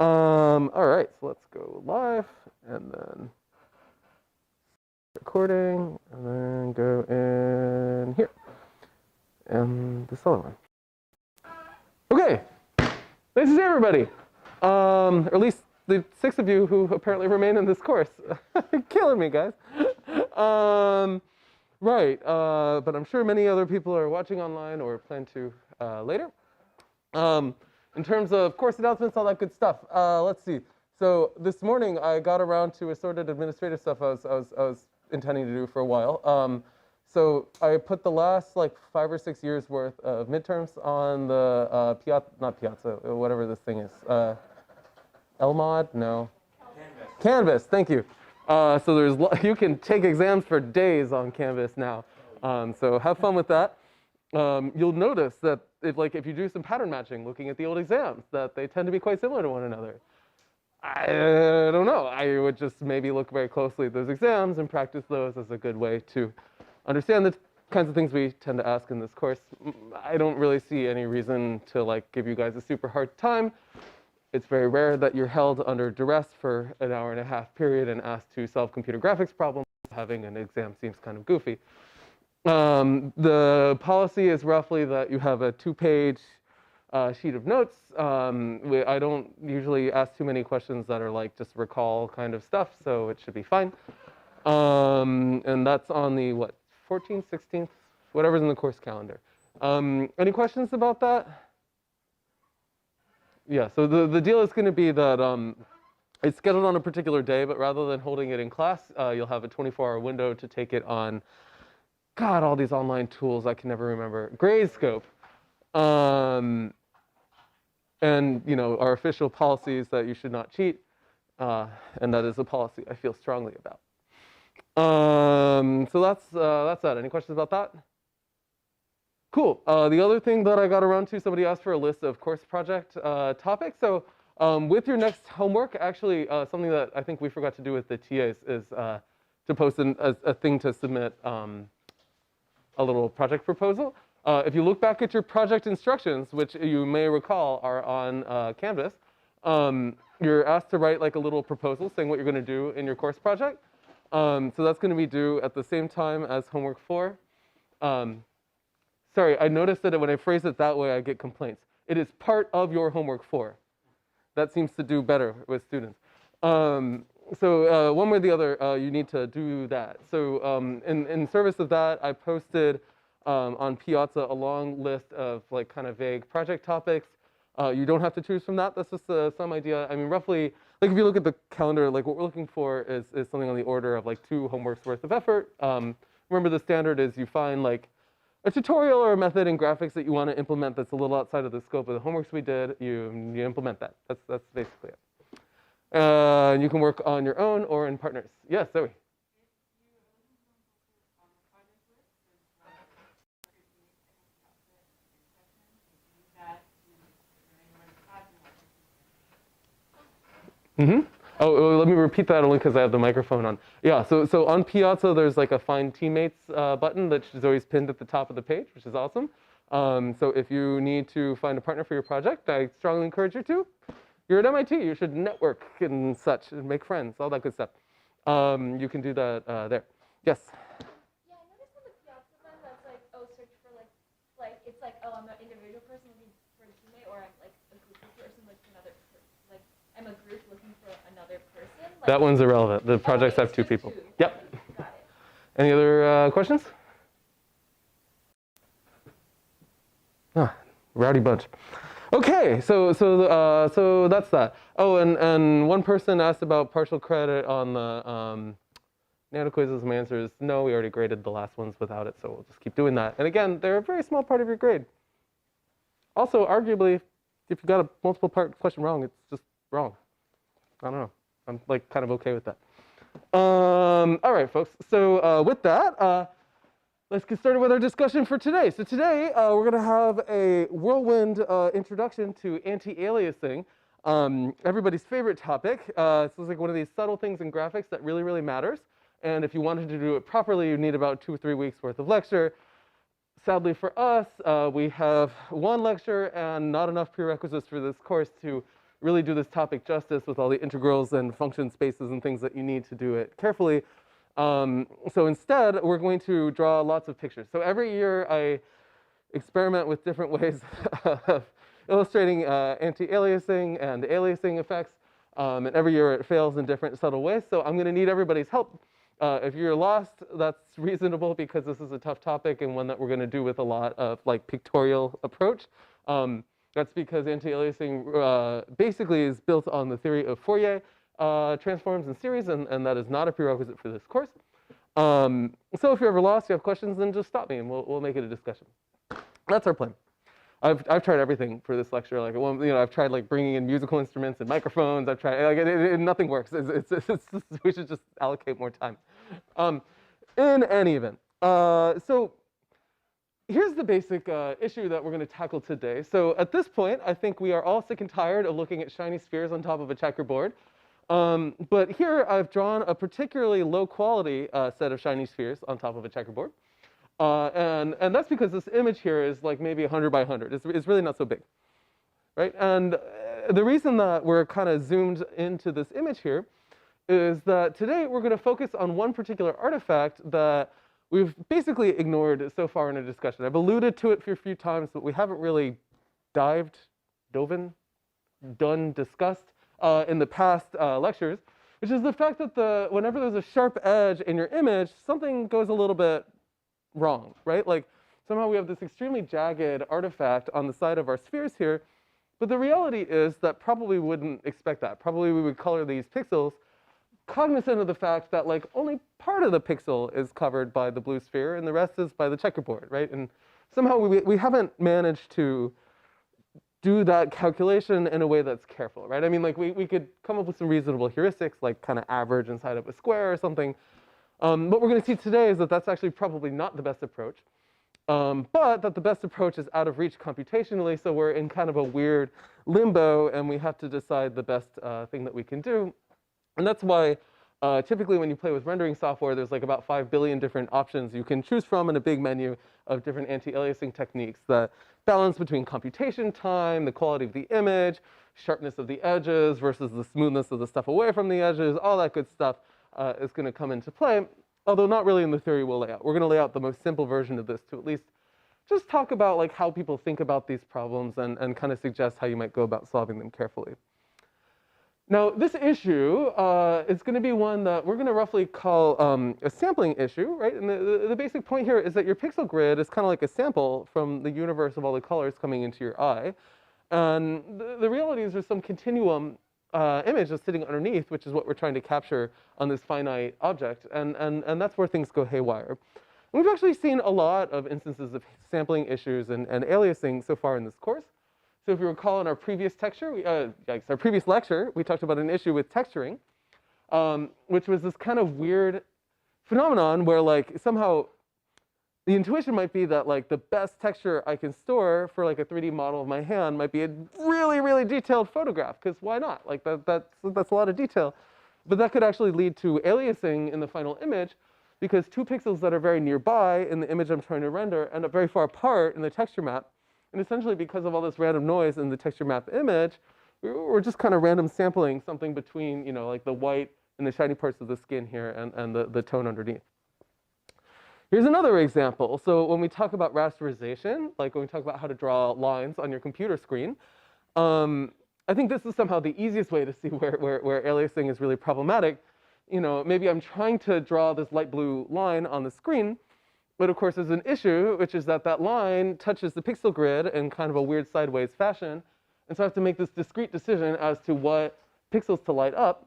All right, so let's go live and then recording and then go in here and this other one. Okay, nice to see everybody. Or at least the 6 of you who apparently remain in this course. Killing me, guys. Right, but I'm sure many other people are watching online or plan to later. In terms of course announcements, all that good stuff. Let's see. So this morning I got around to assorted administrative stuff I was intending to do for a while. So I put the last like 5 or 6 years worth of midterms on the not Piazza, whatever this thing is. LMOD? No. Canvas. Thank you. So there's you can take exams for days on Canvas now. So have fun with that. You'll notice that if you do some pattern matching, looking at the old exams, that they tend to be quite similar to one another. I don't know. I would just maybe look very closely at those exams and practice those as a good way to understand the kinds of things we tend to ask in this course. I don't really see any reason to give you guys a super hard time. It's very rare that you're held under duress for an hour-and-a-half period and asked to solve computer graphics problems. Having an exam seems kind of goofy. The policy is roughly that you have a 2-page sheet of notes. I don't usually ask too many questions that are just recall kind of stuff, so it should be fine. And that's on the, 14th, 16th, whatever's in the course calendar. Any questions about that? Yeah, so the deal is going to be that it's scheduled on a particular day, but rather than holding it in class, you'll have a 24-hour window to take it on, God, all these online tools I can never remember. Gradescope. And, our official policy is that you should not cheat. And that is a policy I feel strongly about. So that's that. Any questions about that? Cool. The other thing that I got around to, somebody asked for a list of course project topics. So with your next homework, actually, something that I think we forgot to do with the TAs is to post a thing to submit a little project proposal. If you look back at your project instructions, which you may recall are on Canvas, you're asked to write a little proposal saying what you're going to do in your course project. So that's going to be due at the same time as homework 4. Sorry, I noticed that when I phrase it that way, I get complaints. It is part of your homework 4. That seems to do better with students. So one way or the other, you need to do that. So in service of that, I posted on Piazza a long list of kind of vague project topics. You don't have to choose from that. That's just some idea. I mean, roughly, if you look at the calendar, what we're looking for is something on the order of 2 homeworks worth of effort. Remember, the standard is you find a tutorial or a method in graphics that you want to implement that's a little outside of the scope of the homeworks we did. You implement that. That's basically it. You can work on your own or in partners. Yes, Zoe. Mm-hmm. Oh, let me repeat that only because I have the microphone on. Yeah, so on Piazza, there's a Find Teammates button that is always pinned at the top of the page, which is awesome. So if you need to find a partner for your project, I strongly encourage you to. You're at MIT, you should network and such, and make friends, all that good stuff. You can do that there. Yes? Yeah, I noticed on the Piazza one that's search for it's oh, I'm an individual person looking for a teammate, or I'm a group of person looking for another person. I'm a group looking for another person. That one's irrelevant. The projects have 2 people. 2. Yep. Okay, got it. Any other questions? Rowdy bunch. Okay, so that's that. Oh, and one person asked about partial credit on the nano quizzes. My answer is no. We already graded the last ones without it, so we'll just keep doing that. And again, they're a very small part of your grade. Also, arguably, if you got a multiple part question wrong, it's just wrong. I don't know. I'm kind of okay with that. All right, folks. So with that, let's get started with our discussion for today. So today, we're going to have a whirlwind introduction to anti-aliasing, everybody's favorite topic. So it's one of these subtle things in graphics that really, really matters. And if you wanted to do it properly, you need about 2 or 3 weeks worth of lecture. Sadly for us, we have 1 lecture and not enough prerequisites for this course to really do this topic justice with all the integrals and function spaces and things that you need to do it carefully. So instead, we're going to draw lots of pictures. So every year I experiment with different ways of illustrating anti-aliasing and aliasing effects. And every year it fails in different subtle ways. So I'm going to need everybody's help. If you're lost, that's reasonable because this is a tough topic and one that we're going to do with a lot of like pictorial approach. That's because anti-aliasing basically is built on the theory of Fourier transforms and series, and that is not a prerequisite for this course. So if you're ever lost, you have questions, then just stop me and we'll make it a discussion. That's our plan. I've tried everything for this lecture. Like, well, you know, I've tried like bringing in musical instruments and microphones. I've tried like nothing works. We should just allocate more time. In any event, so here's the basic issue that we're going to tackle today. So at this point, I think we are all sick and tired of looking at shiny spheres on top of a checkerboard. But here I've drawn a particularly low quality set of shiny spheres on top of a checkerboard. And that's because this image here is like maybe 100 by 100. It's really not so big, right? And the reason that we're kind of zoomed into this image here is that today we're going to focus on one particular artifact that we've basically ignored so far in our discussion. I've alluded to it a few times, but we haven't really discussed in the past lectures, which is the fact that whenever there's a sharp edge in your image, something goes a little bit wrong, right? Like somehow we have this extremely jagged artifact on the side of our spheres here, but the reality is that probably wouldn't expect that. Probably we would color these pixels cognizant of the fact that like only part of the pixel is covered by the blue sphere and the rest is by the checkerboard, right? And somehow we haven't managed to do that calculation in a way that's careful, right? I mean, like we could come up with some reasonable heuristics, like kind of average inside of a square or something. What we're going to see today is that that's actually probably not the best approach, but that the best approach is out of reach computationally, so we're in kind of a weird limbo, and we have to decide the best thing that we can do. And that's why typically when you play with rendering software, there's like about 5 billion different options you can choose from in a big menu of different anti-aliasing techniques that balance between computation time, the quality of the image, sharpness of the edges versus the smoothness of the stuff away from the edges, all that good stuff. Is going to come into play, although not really in the theory we'll lay out. We're going to lay out the most simple version of this to at least just talk about like how people think about these problems and kind of suggest how you might go about solving them carefully. Now, this issue is going to be one that we're going to roughly call a sampling issue, right? And the basic point here is that your pixel grid is kind of like a sample from the universe of all the colors coming into your eye. And the reality is there's some continuum image that's sitting underneath, which is what we're trying to capture on this finite object, and that's where things go haywire. And we've actually seen a lot of instances of sampling issues and aliasing so far in this course. So if you recall in our previous our previous lecture, we talked about an issue with texturing, which was this kind of weird phenomenon where like somehow the intuition might be that like the best texture I can store for like a 3D model of my hand might be a really, really detailed photograph, because why not? Like that's a lot of detail. But that could actually lead to aliasing in the final image, because two pixels that are very nearby in the image I'm trying to render end up very far apart in the texture map. And essentially because of all this random noise in the texture map image, we're just kind of random sampling something between, you know, like the white and the shiny parts of the skin here and the tone underneath. Here's another example. So when we talk about rasterization, like when we talk about how to draw lines on your computer screen, I think this is somehow the easiest way to see where aliasing is really problematic. You know, maybe I'm trying to draw this light blue line on the screen, but of course there's an issue, which is that that line touches the pixel grid in kind of a weird sideways fashion. And so I have to make this discrete decision as to what pixels to light up.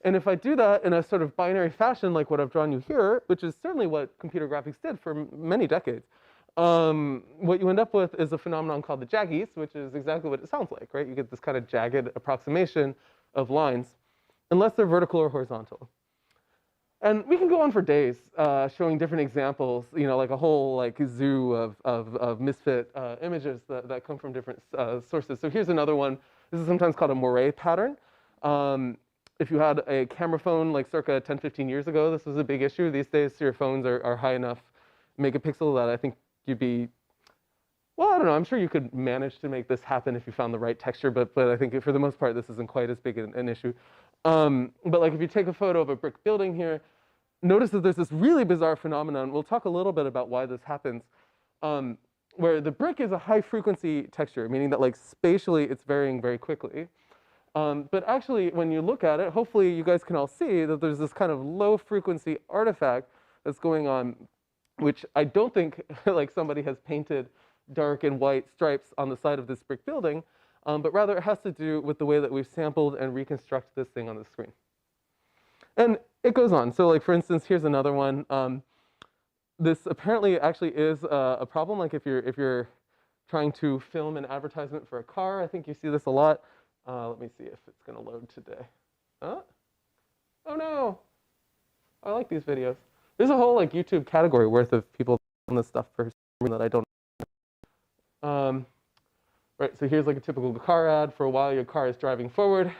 And if I do that in a sort of binary fashion, like what I've drawn you here, which is certainly what computer graphics did for many decades, what you end up with is a phenomenon called the jaggies, which is exactly what it sounds like, right? You get this kind of jagged approximation of lines, unless they're vertical or horizontal. And we can go on for days showing different examples, you know, like a whole like zoo of misfit images that come from different sources. So here's another one. This is sometimes called a Moire pattern. If you had a camera phone like circa 10, 15 years ago, this was a big issue. These days, your phones are high enough megapixel that I think you'd be well, I don't know. I'm sure you could manage to make this happen if you found the right texture, but I think for the most part, this isn't quite as big an issue. But like if you take a photo of a brick building here, notice that there's this really bizarre phenomenon. We'll talk a little bit about why this happens, where the brick is a high frequency texture, meaning that like spatially it's varying very quickly. But actually, when you look at it, hopefully you guys can all see that there's this kind of low frequency artifact that's going on, which I don't think like somebody has painted dark and white stripes on the side of this brick building, but rather it has to do with the way that we've sampled and reconstructed this thing on the screen. And it goes on. So like, for instance, here's another one. This apparently actually is a problem. Like if you're trying to film an advertisement for a car, I think you see this a lot. Let me see if it's going to load today. Huh? Oh no. I like these videos. There's a whole like YouTube category worth of people on this stuff for some that I don't. Right, so here's like a typical car ad. For a while, your car is driving forward.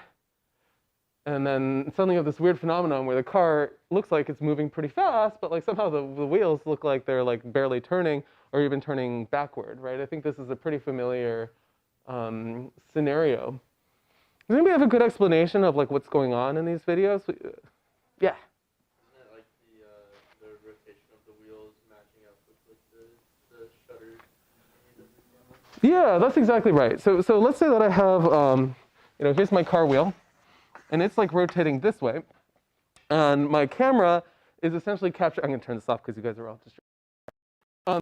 And then suddenly you have this weird phenomenon where the car looks like it's moving pretty fast, but like somehow the wheels look like they're like barely turning or even turning backward, right? I think this is a pretty familiar scenario. Does anybody have a good explanation of like what's going on in these videos? Yeah. Isn't it like the rotation of the wheels matching up with like the shutter? Yeah, that's exactly right. So let's say that I have, here's my car wheel, and it's like rotating this way, and my camera is essentially capturing. I'm going to turn this off because you guys are all distracted.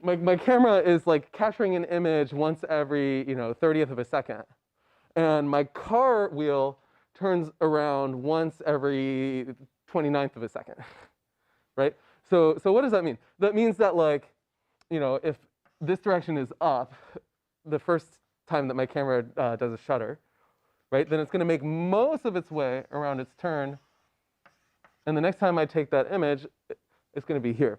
My camera is like capturing an image once every 30th of a second, and my car wheel turns around once every 29th of a second, right? So what does that mean? That means that like, if this direction is up the first time that my camera does a shutter, right? Then it's going to make most of its way around its turn. And the next time I take that image, it's going to be here,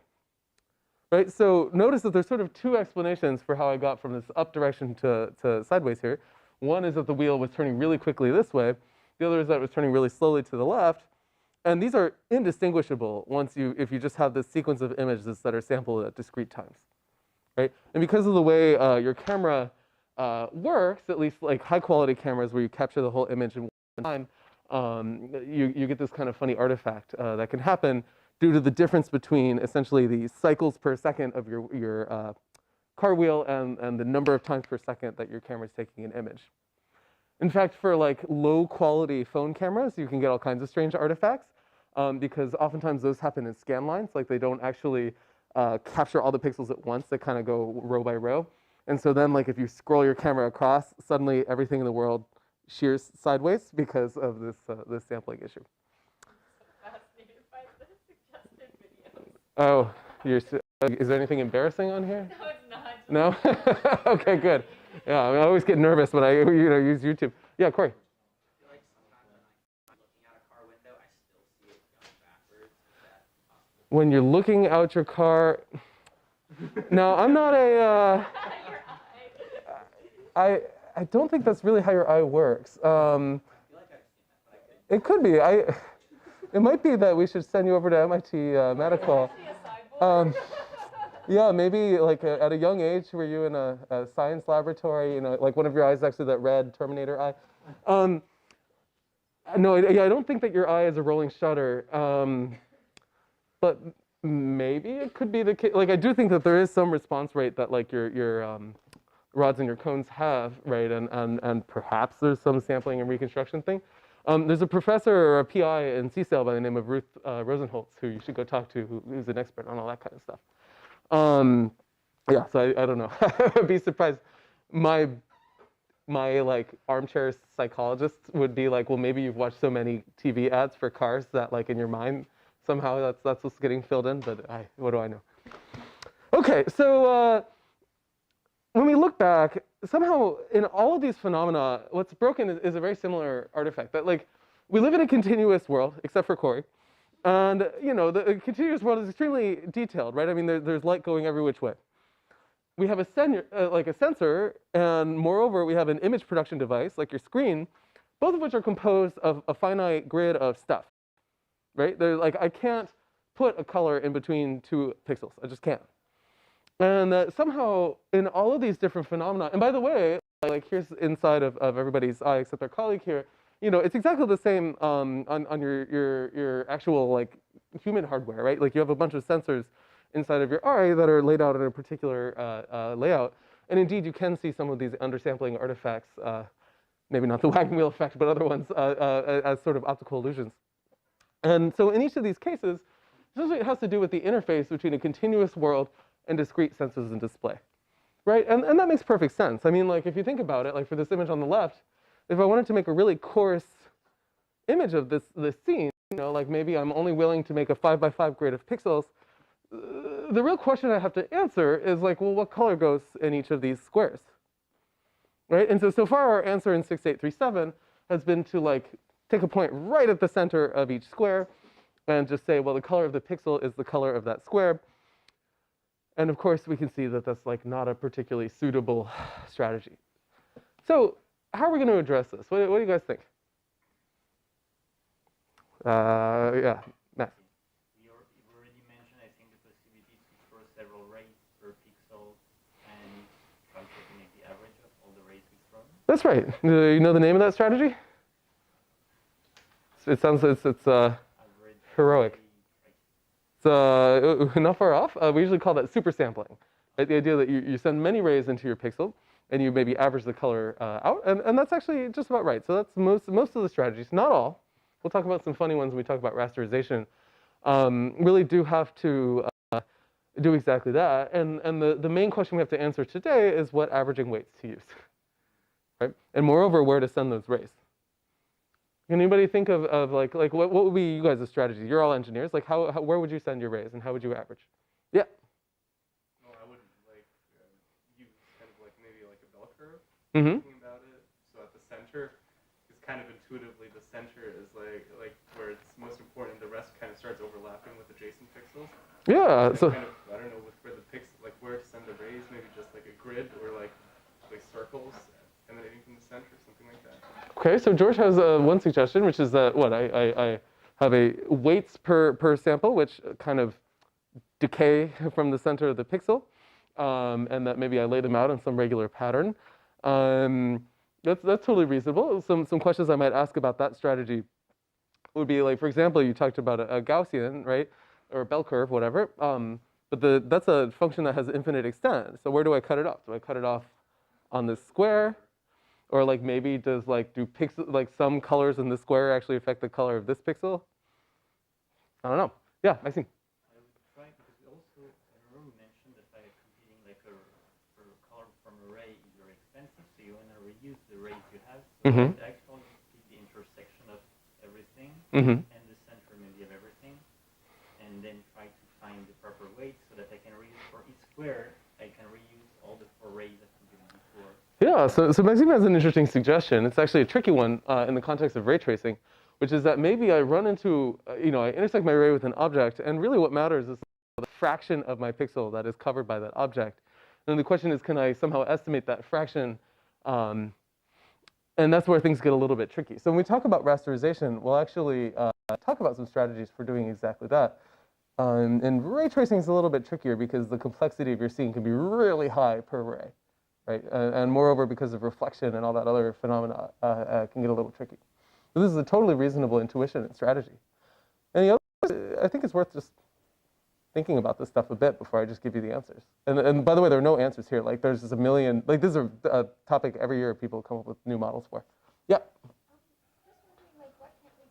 right? So notice that there's sort of two explanations for how I got from this up direction to sideways here. One is that the wheel was turning really quickly this way. The other is that it was turning really slowly to the left. And these are indistinguishable if you just have this sequence of images that are sampled at discrete times. Right? And because of the way your camera works, at least like high quality cameras where you capture the whole image in one time, you get this kind of funny artifact that can happen due to the difference between essentially the cycles per second of your car wheel and the number of times per second that your camera is taking an image. In fact, for like low quality phone cameras, you can get all kinds of strange artifacts because oftentimes those happen in scan lines, like they don't actually capture all the pixels at once. They kind of go row by row. And so then like if you scroll your camera across, suddenly everything in the world shears sideways because of this sampling issue. I'm fascinated by the suggested videos. Oh, is there anything embarrassing on here? No, it's not. No? Okay, good. Yeah, I always get nervous when I use YouTube. Yeah, Corey. When you're looking out your car, now I'm not a, I don't think that's really how your eye works. It could be. It might be that we should send you over to MIT Medical. Yeah, maybe like at a young age, were you in a science laboratory? Like one of your eyes actually that red Terminator eye. No, I don't think that your eye is a rolling shutter. But maybe it could be the case. Like I do think that there is some response rate that like your rods and your cones have, right? And perhaps there's some sampling and reconstruction thing. There's a professor or a PI in CSAIL by the name of Ruth Rosenholtz who you should go talk to, who's an expert on all that kind of stuff. Yeah, so I don't know. I'd be surprised. My like armchair psychologist would be like, well, maybe you've watched so many TV ads for cars that like in your mind somehow that's what's getting filled in, but what do I know? Okay, so when we look back, somehow in all of these phenomena, what's broken is a very similar artifact. That like we live in a continuous world, except for Corey, and the continuous world is extremely detailed, right? I mean, there's light going every which way. We have a sensor, and moreover, we have an image production device like your screen, both of which are composed of a finite grid of stuff. Right? They're like, I can't put a color in between two pixels. I just can't. And that somehow in all of these different phenomena, and by the way, like here's inside of everybody's eye except our colleague here, you know, it's exactly the same on your actual like human hardware, right? Like you have a bunch of sensors inside of your eye that are laid out in a particular layout. And indeed, you can see some of these undersampling artifacts, maybe not the wagon wheel effect, but other ones as sort of optical illusions. And so in each of these cases, essentially it has to do with the interface between a continuous world and discrete senses and display, right? And that makes perfect sense. I mean, like, if you think about it, like for this image on the left, if I wanted to make a really coarse image of this scene, you know, like maybe I'm only willing to make a 5 by 5 grid of pixels, the real question I have to answer is like, well, what color goes in each of these squares, right? And so far our answer in 6837 has been to like take a point right at the center of each square and just say, well, the color of the pixel is the color of that square. And of course, we can see that that's like not a particularly suitable strategy. So how are we going to address this? What do you guys think? Yeah, Matt. You already mentioned, I think, the possibility to throw several rays per pixel and try to estimate the average of all the rays we throw. That's right. You know the name of that strategy? It sounds it's heroic. It's not far off. We usually call that super sampling. Right? The idea that you send many rays into your pixel and you maybe average the color out, and that's actually just about right. So that's most of the strategies, not all. We'll talk about some funny ones when we talk about rasterization. Really do have to do exactly that. And the main question we have to answer today is what averaging weights to use, right? And moreover, where to send those rays. Can anybody think of like what would be you guys' strategy? You're all engineers. Like where would you send your rays and how would you average? Yeah. No, I would like use kind of like maybe like a bell curve. Mm-hmm. Thinking about it, so at the center, is kind of intuitively the center is like where it's most important. The rest kind of starts overlapping with adjacent pixels. Yeah. And So kind of I don't know with where the pixel like where to send the rays. Maybe just like a grid or like circles emanating from the center, something like that. okay. So George has one suggestion, which is that what I have a weights per sample, which kind of decay from the center of the pixel, and that maybe I lay them out in some regular pattern. That's totally reasonable. Some questions I might ask about that strategy would be like, for example, you talked about a Gaussian, right, or a bell curve, whatever. But that's a function that has infinite extent. So where do I cut it off? Do I cut it off on this square? Or like maybe do some colors in the square actually affect the color of this pixel? I don't know. Yeah, I see. I would try because also I remember you mentioned that by computing like a color from array is very expensive, so you want to reuse the rays you have. So Mm-hmm. actually see the intersection of everything Mm-hmm. and the center maybe of everything, and then try to find the proper weight so that I can reuse for each square. I can reuse all the 4 rays that I'm given before. Yeah, so Maxime has an interesting suggestion. It's actually a tricky one in the context of ray tracing, which is that maybe I run into, I intersect my ray with an object, and really what matters is the fraction of my pixel that is covered by that object. And the question is, can I somehow estimate that fraction? And that's where things get a little bit tricky. So when we talk about rasterization, we'll actually talk about some strategies for doing exactly that. And ray tracing is a little bit trickier because the complexity of your scene can be really high per ray. Right? And moreover, because of reflection and all that other phenomena, can get a little tricky. But this is a totally reasonable intuition and strategy. And the other, I think it's worth just thinking about this stuff a bit before I just give you the answers. And by the way, there are no answers here. Like there's just a million, like this is a topic every year people come up with new models for. Yeah? Just wondering, like, why can't we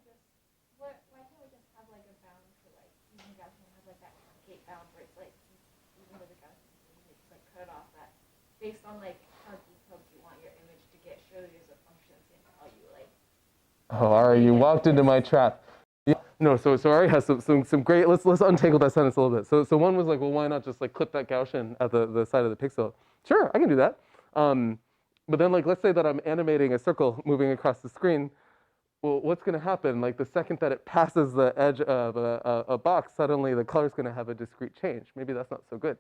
just have like a bound for like using Gaussian have like that truncate bound where it's like even though the Gaussian just like cut it off that based on like how detailed you want your image to get, show you as a function that's gonna tell you like. Oh, Ari, you walked into my trap. Yeah, no, so Ari has some great. Let's untangle that sentence a little bit. So one was like, well, why not just like clip that Gaussian at the side of the pixel? Sure, I can do that. But then like let's say that I'm animating a circle moving across the screen. Well, what's going to happen? Like the second that it passes the edge of a box, suddenly the color's going to have a discrete change. Maybe that's not so good.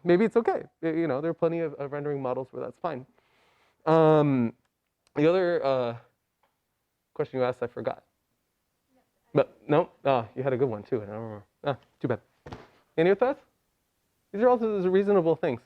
Maybe it's okay. There are plenty of rendering models where that's fine. The other question you asked, I forgot. But no, you had a good one too. I don't remember. Too bad. Any other thoughts? These are also reasonable things.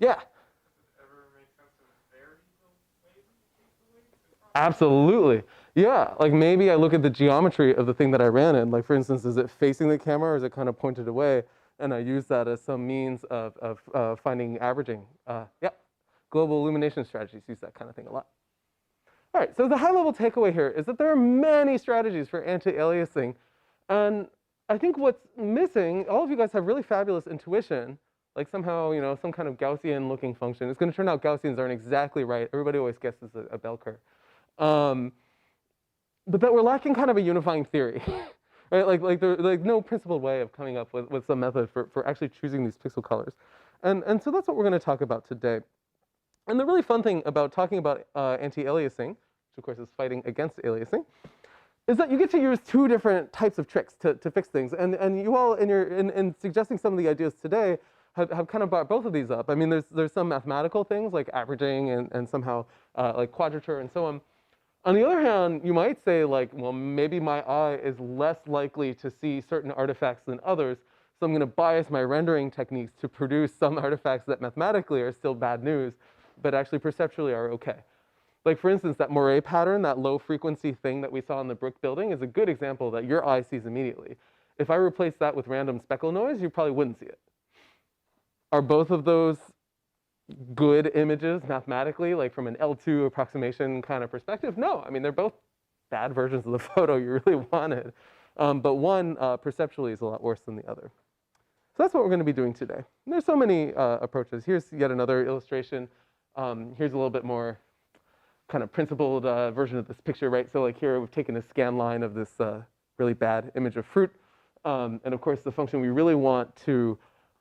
Yeah. Does it ever make sense to vary the weights? Absolutely. Yeah, like maybe I look at the geometry of the thing that I ran in. Like for instance, is it facing the camera or is it kind of pointed away? And I use that as some means of finding averaging. Yeah, global illumination strategies use that kind of thing a lot. All right, so the high level takeaway here is that there are many strategies for anti-aliasing. And I think what's missing, all of you guys have really fabulous intuition, like somehow, you know, some kind of Gaussian looking function. It's going to turn out Gaussians aren't exactly right. Everybody always guesses a bell curve. But that we're lacking kind of a unifying theory, right? Like no principled way of coming up with some method for actually choosing these pixel colors. And so that's what we're going to talk about today. And the really fun thing about talking about anti-aliasing, which of course is fighting against aliasing, is that you get to use two different types of tricks to fix things. And you all, in suggesting some of the ideas today, have kind of brought both of these up. I mean, there's some mathematical things like averaging and somehow like quadrature and so on. On the other hand, you might say like, well, maybe my eye is less likely to see certain artifacts than others, so I'm going to bias my rendering techniques to produce some artifacts that mathematically are still bad news, but actually perceptually are okay. Like for instance, that Moire pattern, that low frequency thing that we saw in the brick building is a good example that your eye sees immediately. If I replace that with random speckle noise, you probably wouldn't see it. Are both of those good images mathematically, like from an L2 approximation kind of perspective? No, I mean, they're both bad versions of the photo you really wanted. But one perceptually is a lot worse than the other. So that's what we're going to be doing today. And there's so many approaches. Here's yet another illustration. Here's a little bit more kind of principled version of this picture, right? So like here we've taken a scan line of this really bad image of fruit. And of course, the function we really want to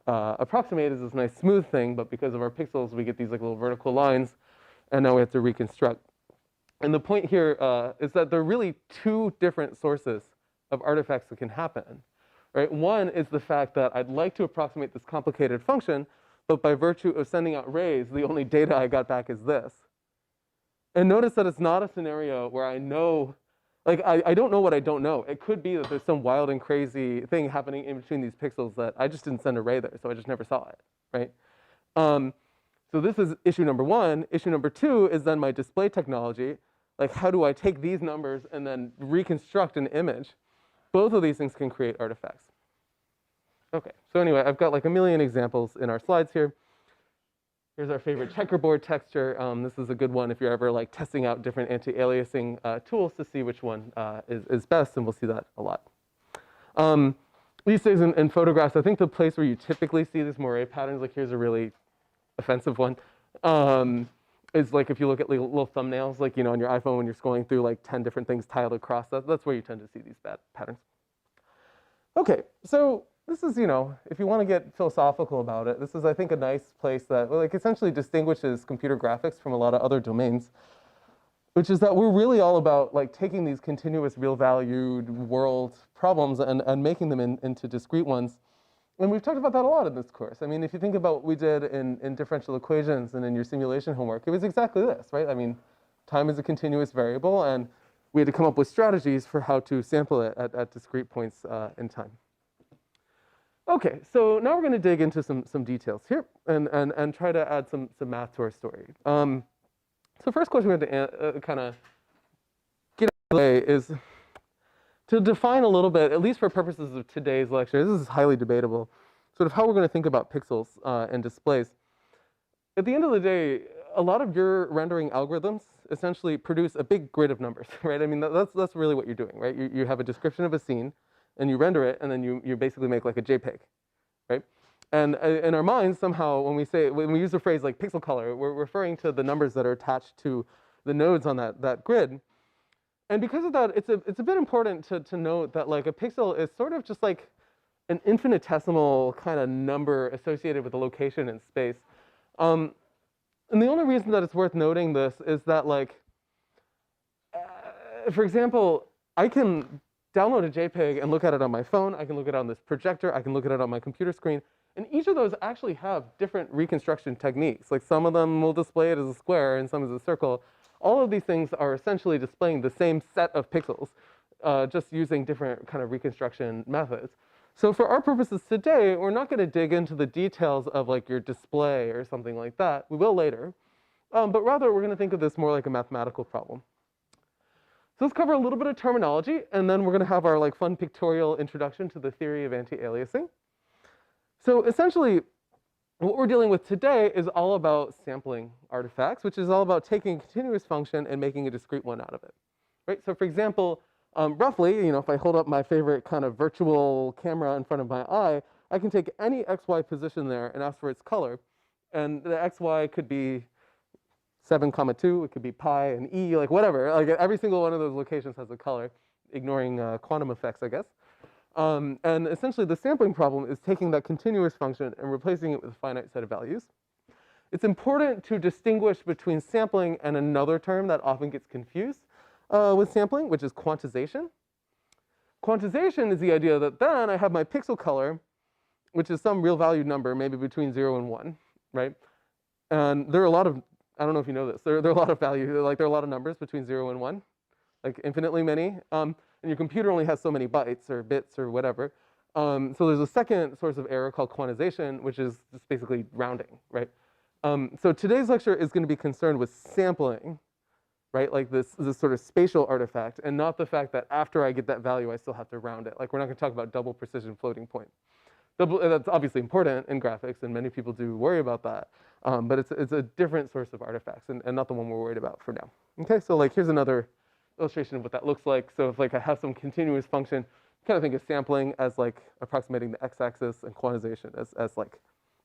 approximate is this nice smooth thing, but because of our pixels, we get these like little vertical lines, and now we have to reconstruct. And the point here is that there are really two different sources of artifacts that can happen, right? One is the fact that I'd like to approximate this complicated function, but by virtue of sending out rays, the only data I got back is this. And notice that it's not a scenario where I know, like I don't know what I don't know. It could be that there's some wild and crazy thing happening in between these pixels that I just didn't send a ray there, so I just never saw it, right? So this is issue number one. Issue number two is then my display technology. Like how do I take these numbers and then reconstruct an image? Both of these things can create artifacts. Okay, so anyway, I've got like a million examples in our slides here. Here's our favorite checkerboard texture. This is a good one if you're ever like testing out different anti-aliasing tools to see which one is best, and we'll see that a lot. These days in photographs, I think the place where you typically see these Moire patterns, like here's a really offensive one, is like if you look at little thumbnails, like, you know, on your iPhone when you're scrolling through like 10 different things tiled across, that's where you tend to see these bad patterns. Okay, so this is, you know, if you want to get philosophical about it, this is, I think, a nice place that, like, essentially distinguishes computer graphics from a lot of other domains, which is that we're really all about, like, taking these continuous real-valued world problems and making them into discrete ones. And we've talked about that a lot in this course. I mean, if you think about what we did in differential equations and in your simulation homework, it was exactly this, right? I mean, time is a continuous variable, and we had to come up with strategies for how to sample it at discrete points in time. Okay, so now we're going to dig into some details here and try to add some math to our story. So first question we have to kind of get out of the way is to define a little bit, at least for purposes of today's lecture, this is highly debatable, sort of how we're going to think about pixels and displays. At the end of the day, a lot of your rendering algorithms essentially produce a big grid of numbers, right? I mean, that's really what you're doing, right? You have a description of a scene, and you render it, and then you basically make like a JPEG, right? And in our minds, somehow, when we use the phrase like pixel color, we're referring to the numbers that are attached to the nodes on that grid. And because of that, it's a bit important to note that like a pixel is sort of just like an infinitesimal kind of number associated with a location in space. And the only reason that it's worth noting this is that, like, for example, I can download a JPEG and look at it on my phone. I can look at it on this projector. I can look at it on my computer screen. And each of those actually have different reconstruction techniques. Like some of them will display it as a square and some as a circle. All of these things are essentially displaying the same set of pixels, just using different kind of reconstruction methods. So for our purposes today, we're not going to dig into the details of like your display or something like that. We will later. But rather, we're going to think of this more like a mathematical problem. So let's cover a little bit of terminology, and then we're going to have our like fun pictorial introduction to the theory of anti-aliasing. So essentially, what we're dealing with today is all about sampling artifacts, which is all about taking a continuous function and making a discrete one out of it, right? So for example, roughly, if I hold up my favorite kind of virtual camera in front of my eye, I can take any XY position there and ask for its color. And the XY could be 7,2, it could be pi and e, like whatever. Like every single one of those locations has a color, ignoring quantum effects, I guess. And essentially the sampling problem is taking that continuous function and replacing it with a finite set of values. It's important to distinguish between sampling and another term that often gets confused with sampling, which is quantization. Quantization is the idea that then I have my pixel color, which is some real valued number, maybe between 0 and 1, right? And there are a lot of, I don't know if you know this, there are a lot of values, like there are a lot of numbers between 0 and 1, like infinitely many. And your computer only has so many bytes or bits or whatever. So there's a second source of error called quantization, which is just basically rounding, right? So today's lecture is going to be concerned with sampling, right? Like this sort of spatial artifact, and not the fact that after I get that value, I still have to round it. Like we're not going to talk about double precision floating point. That's obviously important in graphics, and many people do worry about that. But it's a different source of artifacts, and not the one we're worried about for now. Okay, so like here's another illustration of what that looks like. So if like I have some continuous function, kind of think of sampling as like approximating the x-axis and quantization as like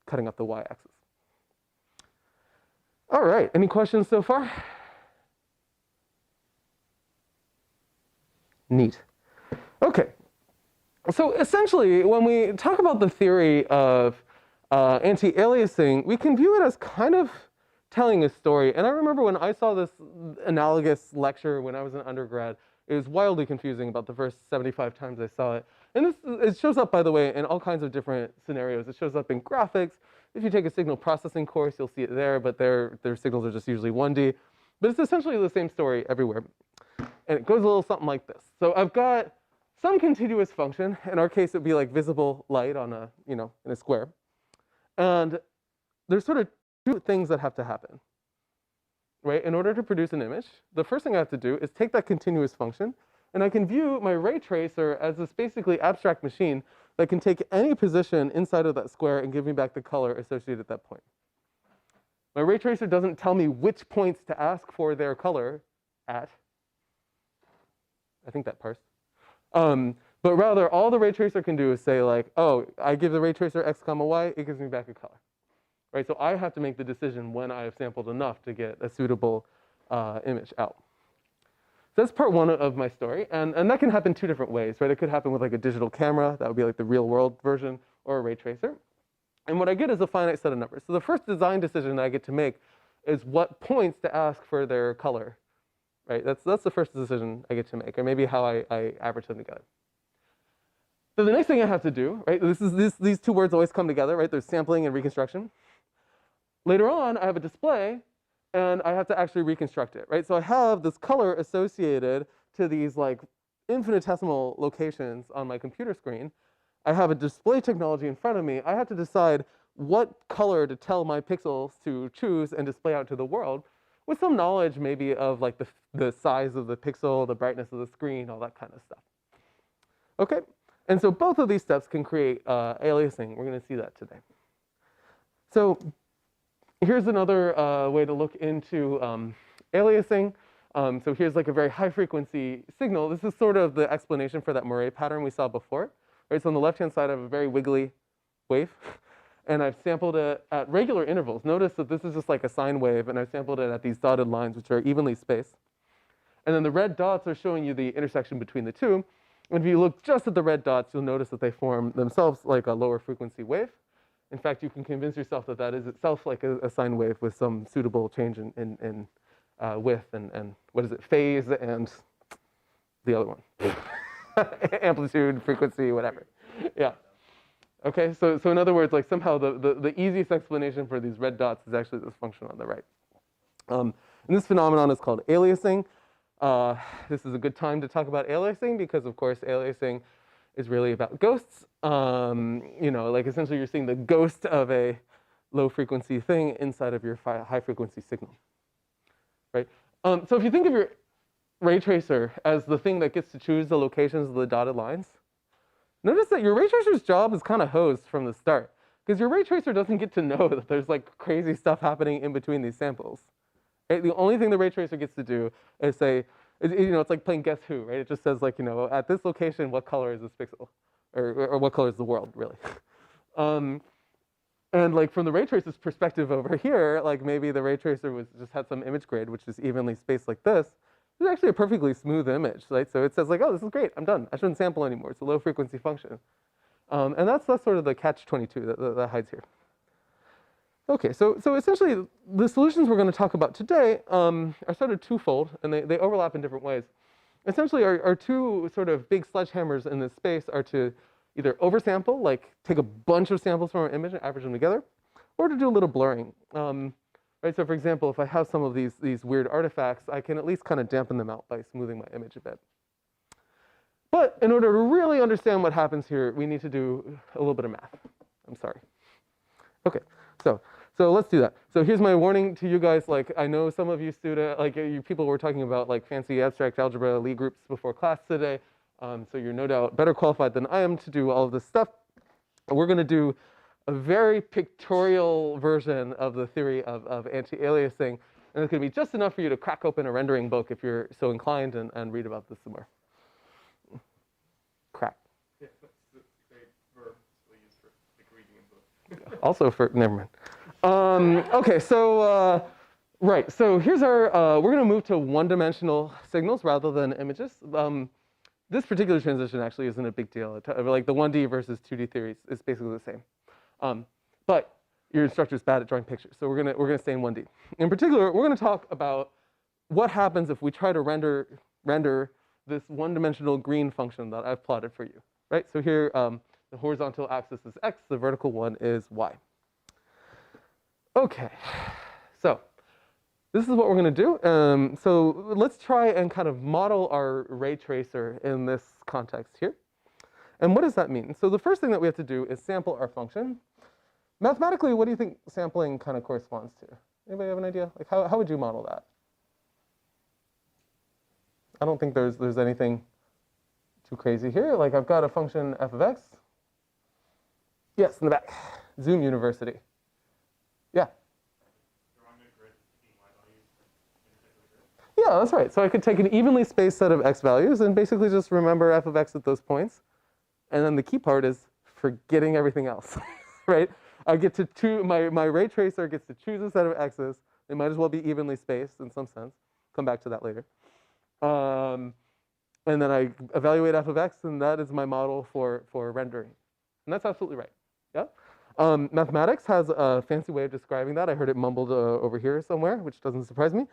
cutting up the y-axis. All right, any questions so far? Neat. Okay, so essentially when we talk about the theory of anti-aliasing, we can view it as kind of telling a story. And I remember when I saw this analogous lecture when I was an undergrad, it was wildly confusing about the first 75 times I saw it. And it shows up, by the way, in all kinds of different scenarios. It shows up in graphics. If you take a signal processing course, you'll see it there, but their signals are just usually 1D. But it's essentially the same story everywhere. And it goes a little something like this. So I've got some continuous function. In our case, it would be like visible light on a, in a square. And there's sort of two things that have to happen, right? In order to produce an image, the first thing I have to do is take that continuous function, and I can view my ray tracer as this basically abstract machine that can take any position inside of that square and give me back the color associated at that point. My ray tracer doesn't tell me which points to ask for their color at. I think that parsed. But rather, all the ray tracer can do is say like, oh, I give the ray tracer x comma y, it gives me back a color. Right, so I have to make the decision when I have sampled enough to get a suitable image out. So that's part one of my story, and that can happen two different ways, right? It could happen with like a digital camera, that would be like the real world version, or a ray tracer. And what I get is a finite set of numbers. So the first design decision that I get to make is what points to ask for their color, right? That's the first decision I get to make, or maybe how I average them together. So the next thing I have to do, right? These two words always come together, right? There's sampling and reconstruction. Later on, I have a display, and I have to actually reconstruct it, right? So I have this color associated to these like infinitesimal locations on my computer screen. I have a display technology in front of me. I have to decide what color to tell my pixels to choose and display out to the world, with some knowledge maybe of like the size of the pixel, the brightness of the screen, all that kind of stuff. Okay, and so both of these steps can create aliasing. We're going to see that today. So here's another way to look into aliasing. So here's like a very high frequency signal. This is sort of the explanation for that Moire pattern we saw before. Right, so on the left-hand side, I have a very wiggly wave, and I've sampled it at regular intervals. Notice that this is just like a sine wave, and I've sampled it at these dotted lines, which are evenly spaced. And then the red dots are showing you the intersection between the two. And if you look just at the red dots, you'll notice that they form themselves like a lower frequency wave. In fact, you can convince yourself that that is itself like a sine wave with some suitable change in width and what is it, phase and the other one. Amplitude, frequency, whatever. Yeah. Okay, so in other words, like somehow the easiest explanation for these red dots is actually this function on the right. And this phenomenon is called aliasing. This is a good time to talk about aliasing because, of course, aliasing is really about ghosts. You know, like essentially you're seeing the ghost of a low frequency thing inside of your high frequency signal, right? So if you think of your ray tracer as the thing that gets to choose the locations of the dotted lines, notice that your ray tracer's job is kind of hosed from the start, because your ray tracer doesn't get to know that there's like crazy stuff happening in between these samples. Right? The only thing the ray tracer gets to do is say, you know, it's like playing Guess Who, right? It just says like, you know, at this location, what color is this pixel? Or what color is the world, really? And like from the ray tracer's perspective over here, like maybe the ray tracer just had some image grid, which is evenly spaced like this. It's actually a perfectly smooth image, right? So it says like, oh, this is great, I'm done. I shouldn't sample anymore. It's a low frequency function. And that's sort of the catch-22 that hides here. Okay, so essentially the solutions we're going to talk about today are sort of twofold, and they overlap in different ways. Essentially, our two sort of big sledgehammers in this space are to either oversample, like take a bunch of samples from our image and average them together, or to do a little blurring. Right, so for example, if I have some of these weird artifacts, I can at least kind of dampen them out by smoothing my image a bit. But in order to really understand what happens here, we need to do a little bit of math. I'm sorry. Okay, so let's do that. So here's my warning to you guys. Like, I know some of you you people were talking about like fancy abstract algebra Lie groups before class today. So you're no doubt better qualified than I am to do all of this stuff. We're going to do a very pictorial version of the theory of anti-aliasing, and it's going to be just enough for you to crack open a rendering book if you're so inclined and read about this some more. Crack. Yeah, that's a great verb we use for like reading a book. Also for, never mind. Okay, so, right, so here's our, we're going to move to one-dimensional signals rather than images. This particular transition actually isn't a big deal. Like the 1D versus 2D theories is basically the same. But your instructor's bad at drawing pictures, so we're gonna stay in 1D. In particular, we're gonna talk about what happens if we try to render this one-dimensional green function that I've plotted for you, right? So here, the horizontal axis is x, the vertical one is y. Okay, so this is what we're going to do. So let's try and kind of model our ray tracer in this context here. And what does that mean? So the first thing that we have to do is sample our function. Mathematically, what do you think sampling kind of corresponds to? Anybody have an idea? Like how would you model that? I don't think there's anything too crazy here. Like I've got a function f of x. Yes, in the back. Zoom University. Yeah. Yeah, that's right. So I could take an evenly spaced set of x values and basically just remember f of x at those points. And then the key part is forgetting everything else, right? I get to my ray tracer gets to choose a set of x's. They might as well be evenly spaced in some sense. Come back to that later. And then I evaluate f of x, and that is my model for rendering. And that's absolutely right. Yeah. Mathematics has a fancy way of describing that. I heard it mumbled over here somewhere, which doesn't surprise me.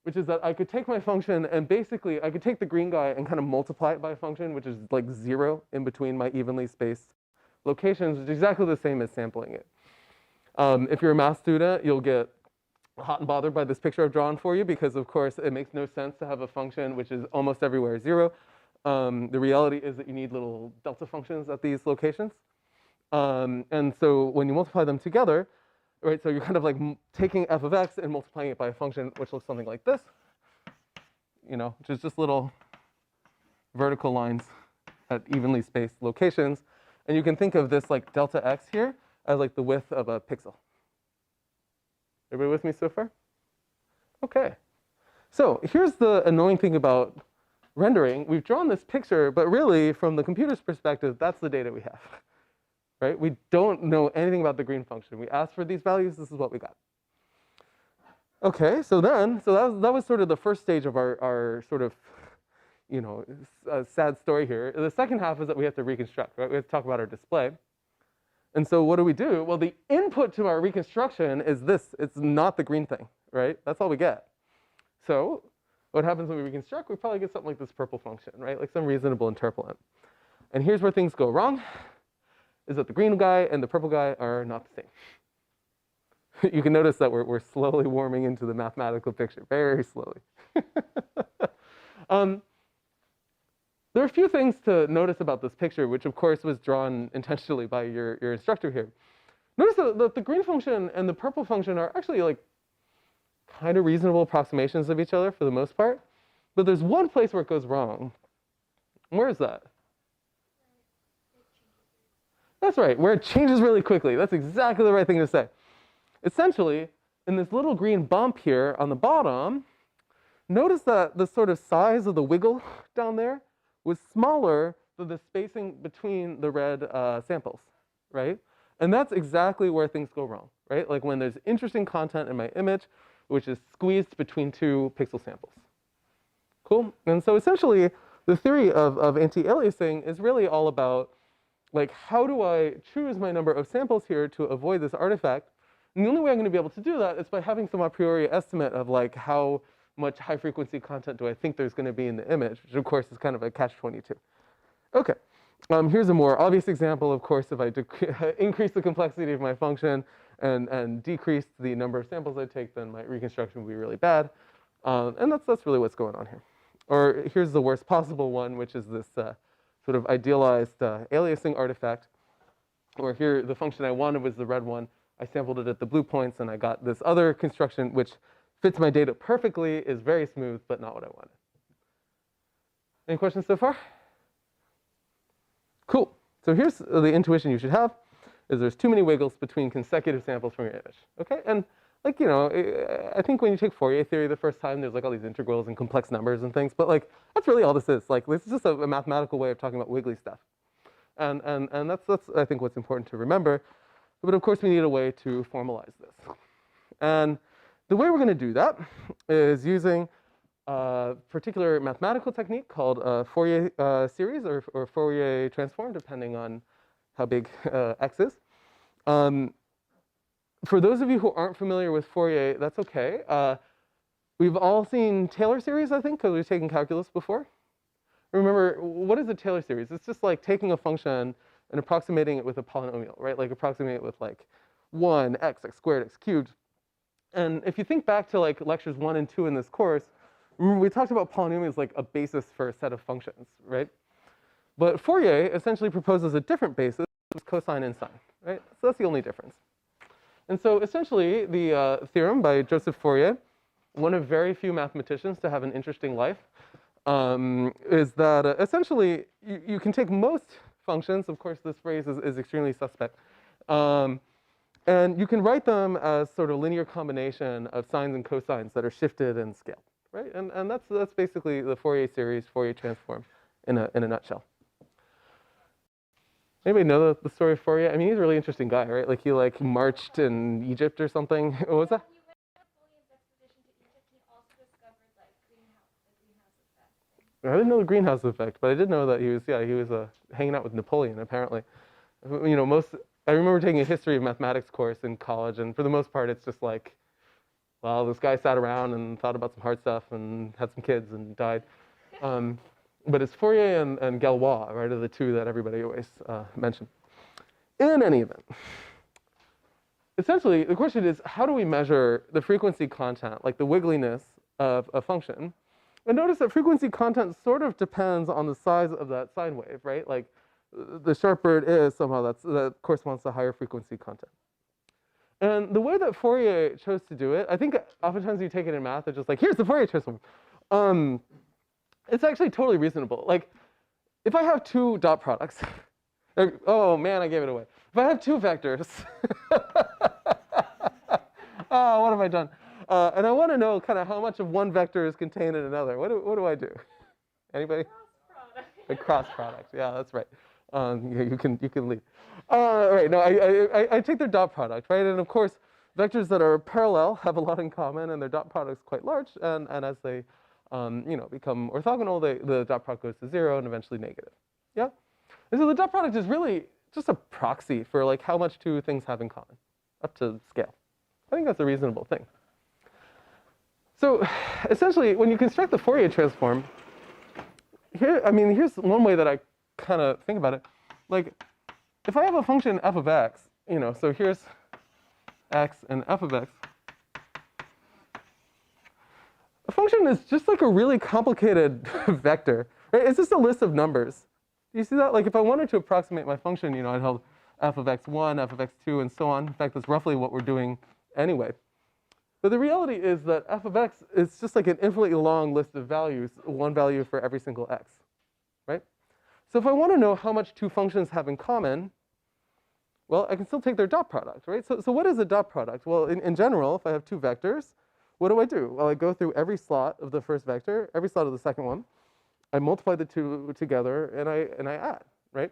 Which is that I could take my function and basically I could take the green guy and kind of multiply it by a function, which is like 0 in between my evenly spaced locations, which is exactly the same as sampling it. If you're a math student, you'll get hot and bothered by this picture I've drawn for you because, of course, it makes no sense to have a function which is almost everywhere 0. The reality is that you need little delta functions at these locations. And so when you multiply them together, right, so you're kind of like taking f of x and multiplying it by a function which looks something like this, you know, which is just little vertical lines at evenly spaced locations. And you can think of this like delta x here as like the width of a pixel. Everybody with me so far? Okay. So here's the annoying thing about rendering. We've drawn this picture, but really from the computer's perspective, that's the data we have. Right? We don't know anything about the green function. We asked for these values, this is what we got. Okay, so that was sort of the first stage of our sort of, you know, sad story here. The second half is that we have to reconstruct, right? We have to talk about our display. And so what do? Well, the input to our reconstruction is this. It's not the green thing, right? That's all we get. So what happens when we reconstruct? We probably get something like this purple function, right? Like some reasonable interpolant. And here's where things go wrong. Is that the green guy and the purple guy are not the same. You can notice that we're slowly warming into the mathematical picture, very slowly. There are a few things to notice about this picture, which of course was drawn intentionally by your instructor here. Notice that the green function and the purple function are actually like kind of reasonable approximations of each other for the most part. But there's one place where it goes wrong. Where is that? That's right, where it changes really quickly. That's exactly the right thing to say. Essentially, in this little green bump here on the bottom, notice that the sort of size of the wiggle down there was smaller than the spacing between the red samples, right? And that's exactly where things go wrong, right? Like when there's interesting content in my image, which is squeezed between two pixel samples. Cool? And so essentially, the theory of anti-aliasing is really all about, like, how do I choose my number of samples here to avoid this artifact? And the only way I'm going to be able to do that is by having some a priori estimate of, like, how much high-frequency content do I think there's going to be in the image, which, of course, is kind of a catch-22. OK. Here's a more obvious example, of course, if I increase the complexity of my function and decrease the number of samples I take, then my reconstruction will be really bad. And that's really what's going on here. Or here's the worst possible one, which is this sort of idealized aliasing artifact, where here the function I wanted was the red one. I sampled it at the blue points, and I got this other construction, which fits my data perfectly, is very smooth, but not what I wanted. Any questions so far? Cool. So here's the intuition you should have, is there's too many wiggles between consecutive samples from your image. OK? And like, you know, I think when you take Fourier theory the first time, there's like all these integrals and complex numbers and things. But like, that's really all this is. Like, this is just a mathematical way of talking about wiggly stuff. And that's I think what's important to remember. But of course, we need a way to formalize this. And the way we're going to do that is using a particular mathematical technique called Fourier Series or Fourier Transform, depending on how big x is. For those of you who aren't familiar with Fourier, that's OK. We've all seen Taylor series, I think, because we've taken calculus before. Remember, what is a Taylor series? It's just like taking a function and approximating it with a polynomial, right? Like approximating it with like 1, x squared, x cubed. And if you think back to like lectures 1 and 2 in this course, remember we talked about polynomials like a basis for a set of functions, right? But Fourier essentially proposes a different basis, which is cosine and sine, right? So that's the only difference. And so essentially, the theorem by Joseph Fourier, one of very few mathematicians to have an interesting life, is that essentially you can take most functions. Of course, this phrase is extremely suspect. And you can write them as sort of linear combination of sines and cosines that are shifted and scaled, right? And that's basically the Fourier series, Fourier transform in a nutshell. Anybody know the story of Fourier? I mean, he's a really interesting guy, right? Like he like marched in Egypt or something. What was that? When he went on Napoleon's expedition to Egypt, he also discovered like the greenhouse effect thing. I didn't know the greenhouse effect, but I did know that he was hanging out with Napoleon apparently. You know, I remember taking a history of mathematics course in college, and for the most part, it's just like, well, this guy sat around and thought about some hard stuff and had some kids and died. But it's Fourier and Galois, right, are the two that everybody always mentions. In any event, essentially, the question is, how do we measure the frequency content, like the wiggliness of a function? And notice that frequency content sort of depends on the size of that sine wave, right? Like, the sharper it is, somehow that corresponds to higher frequency content. And the way that Fourier chose to do it, I think oftentimes you take it in math, it's just like, here's the Fourier transform. It's actually totally reasonable. Like, if I have two dot products, oh man, I gave it away. If I have two vectors, oh, what have I done? And I want to know kind of how much of one vector is contained in another. What do I do? Anybody? Cross product. A cross product. Yeah, that's right. You can lead. Right. No, I take their dot product, right? And of course, vectors that are parallel have a lot in common, and their dot product is quite large. And as they become orthogonal, the dot product goes to 0 and eventually negative. Yeah. And so the dot product is really just a proxy for like how much two things have in common, up to scale. I think that's a reasonable thing. So essentially, when you construct the Fourier transform, here's one way that I kind of think about it. Like, if I have a function f of x, so here's x and f of x. A function is just like a really complicated vector. right? It's just a list of numbers. Do you see that? Like if I wanted to approximate my function, you know, I'd have f of x1, f of x2, and so on. In fact, that's roughly what we're doing anyway. But the reality is that f of x is just like an infinitely long list of values, one value for every single x, right? So if I want to know how much two functions have in common, well, I can still take their dot product, right? So what is a dot product? Well, in general, if I have two vectors, what do? Well, I go through every slot of the first vector, every slot of the second one. I multiply the two together, and I add, right?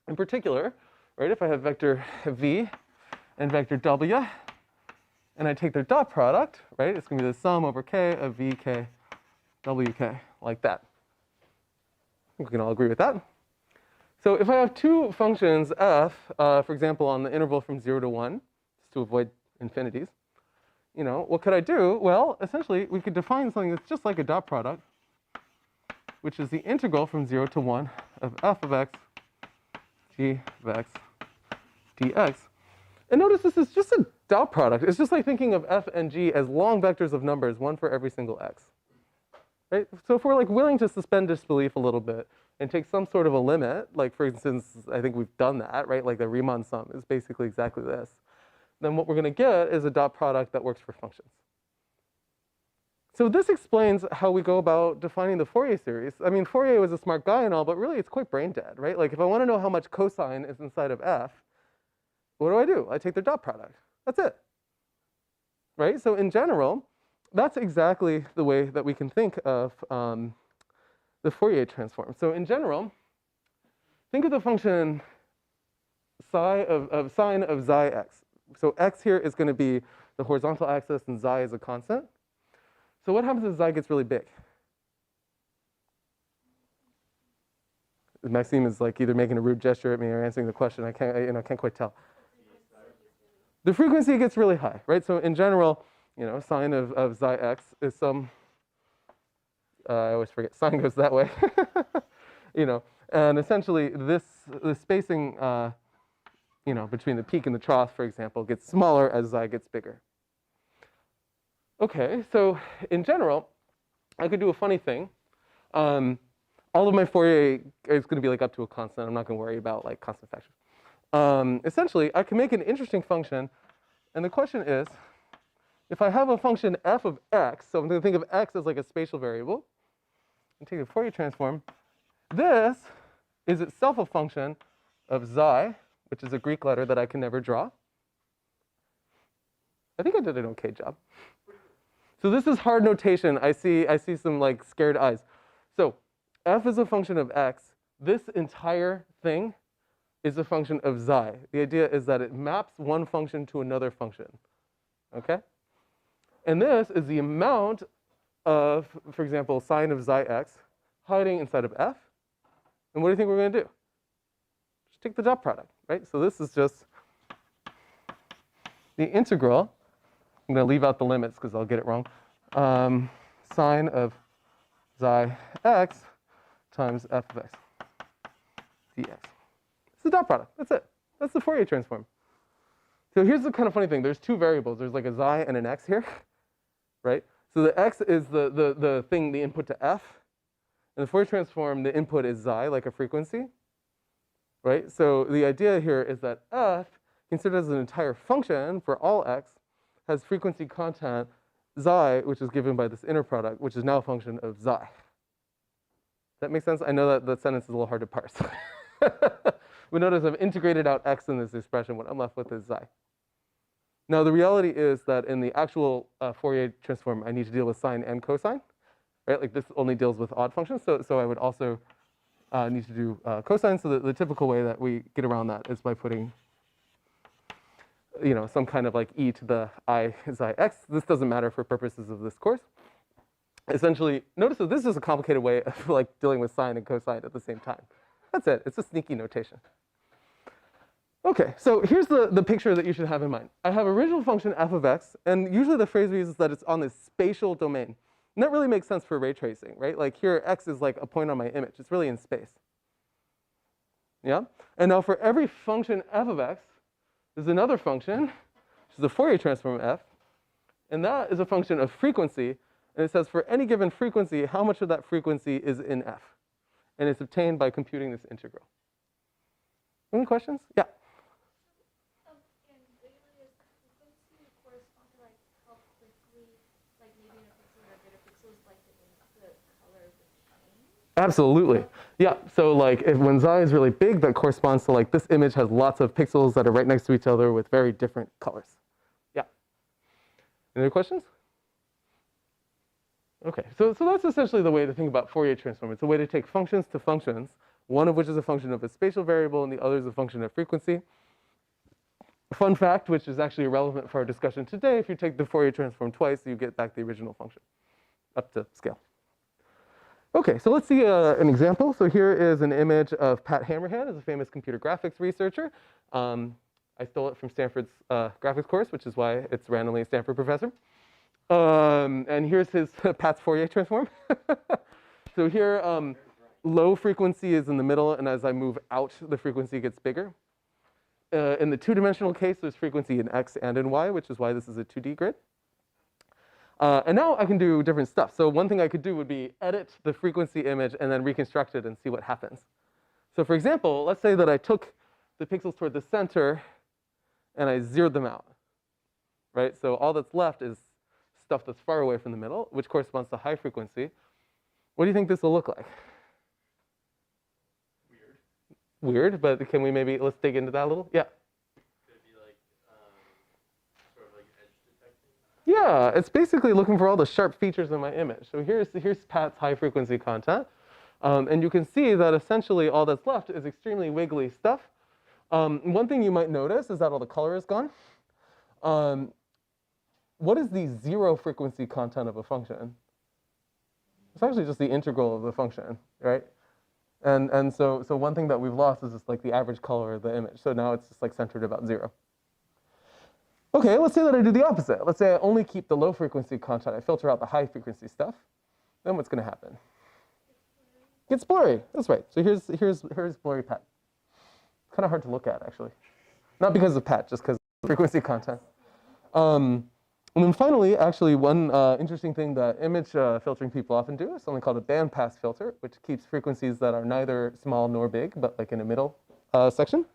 In particular, right, if I have vector v and vector w, and I take their dot product, right, it's going to be the sum over k of vk, wk, like that. I think we can all agree with that. So if I have two functions f, for example, on the interval from 0 to 1, just to avoid infinities, you know, what could I do? Well, essentially, we could define something that's just like a dot product, which is the integral from 0 to 1 of f of x, g of x, dx. And notice this is just a dot product. It's just like thinking of f and g as long vectors of numbers, one for every single x. Right? So if we're like willing to suspend disbelief a little bit and take some sort of a limit, like for instance, I think we've done that, right? Like the Riemann sum is basically exactly this. Then what we're going to get is a dot product that works for functions. So this explains how we go about defining the Fourier series. I mean, Fourier was a smart guy and all, but really it's quite brain dead, right? Like if I want to know how much cosine is inside of f, what do? I take their dot product. That's it, right? So in general, that's exactly the way that we can think of the Fourier transform. So in general, think of the function sine of xi x. So x here is going to be the horizontal axis and xi is a constant. So what happens if xi gets really big? Maxime is like either making a rude gesture at me or answering the question. I can't quite tell. The frequency gets really high, right? So in general, you know, sine of xi x is some, I always forget, sine goes that way, you know, and essentially the spacing, you know, between the peak and the trough, for example, gets smaller as xi gets bigger. Okay, so in general, I could do a funny thing. All of my Fourier is going to be like up to a constant. I'm not going to worry about like constant factors. Essentially, I can make an interesting function, and the question is, if I have a function f of x, so I'm going to think of x as like a spatial variable, and take a Fourier transform, this is itself a function of xi, which is a Greek letter that I can never draw. I think I did an okay job. So this is hard notation. I see some like scared eyes. So f is a function of x. This entire thing is a function of xi. The idea is that it maps one function to another function. Okay? And this is the amount of, for example, sine of xi x hiding inside of f. And what do you think we're going to do? Just take the dot product, right? So this is just the integral. I'm going to leave out the limits because I'll get it wrong. Sine of xi x times f of x dx. It's the dot product. That's it. That's the Fourier transform. So here's the kind of funny thing. There's two variables. There's like a xi and an x here, right? So the x is the thing, the input to f. And the Fourier transform, the input is xi, like a frequency, right? So the idea here is that f, considered as an entire function for all x, has frequency content xi, which is given by this inner product, which is now a function of xi. Does that make sense? I know that the sentence is a little hard to parse. But notice I've integrated out x in this expression. What I'm left with is xi. Now, the reality is that in the actual Fourier transform, I need to deal with sine and cosine, right? Like this only deals with odd functions, so I would also need to do cosine. So the typical way that we get around that is by putting, you know, some kind of like e to the I xi x. This doesn't matter for purposes of this course. Essentially, notice that this is a complicated way of like dealing with sine and cosine at the same time. That's it. It's a sneaky notation. Okay, so here's the picture that you should have in mind. I have original function f of x, and usually the phrase we use is that it's on this spatial domain. And that really makes sense for ray tracing, right? Like here, x is like a point on my image. It's really in space. Yeah? And now for every function f of x, there's another function, which is the Fourier transform f, and that is a function of frequency. And it says for any given frequency, how much of that frequency is in f. and it's obtained by computing this integral. Any questions? Yeah. In Fourier, frequency correspond to like how quickly, like maybe in a pixel or a bit of pixels, like the color would change? Absolutely. Yeah, so like when xi is really big, that corresponds to like this image has lots of pixels that are right next to each other with very different colors. Yeah. Any other questions? Okay, so that's essentially the way to think about Fourier transform. It's a way to take functions to functions, one of which is a function of a spatial variable and the other is a function of frequency. Fun fact, which is actually relevant for our discussion today, if you take the Fourier transform twice, you get back the original function up to scale. Okay, so let's see an example. So here is an image of Pat Hammerhand, who's a famous computer graphics researcher. I stole it from Stanford's graphics course, which is why it's randomly a Stanford professor. And here's his Pat's Fourier transform. So here, low frequency is in the middle, and as I move out, the frequency gets bigger. In the two-dimensional case, there's frequency in x and in y, which is why this is a 2D grid. And now I can do different stuff. So one thing I could do would be edit the frequency image and then reconstruct it and see what happens. So for example, let's say that I took the pixels toward the center and I zeroed them out, right? So all that's left is stuff that's far away from the middle, which corresponds to high frequency. What do you think this will look like? Weird, but can we maybe, let's dig into that a little? Yeah. Could it be like, sort of like edge detecting? Yeah, it's basically looking for all the sharp features in my image. So here's Pat's high frequency content. And you can see that essentially all that's left is extremely wiggly stuff. One thing you might notice is that all the color is gone. What is the zero frequency content of a function? It's actually just the integral of the function, right? And so one thing that we've lost is just like the average color of the image. So now it's just like centered about 0. Okay, let's say that I do the opposite. Let's say I only keep the low frequency content. I filter out the high frequency stuff. Then what's going to happen? It's blurry. That's right. So here's blurry Pat. Kind of hard to look at, actually. Not because of Pat, just because of frequency content. And then finally, actually, one interesting thing that image filtering people often do is something called a bandpass filter, which keeps frequencies that are neither small nor big, but like in a middle section.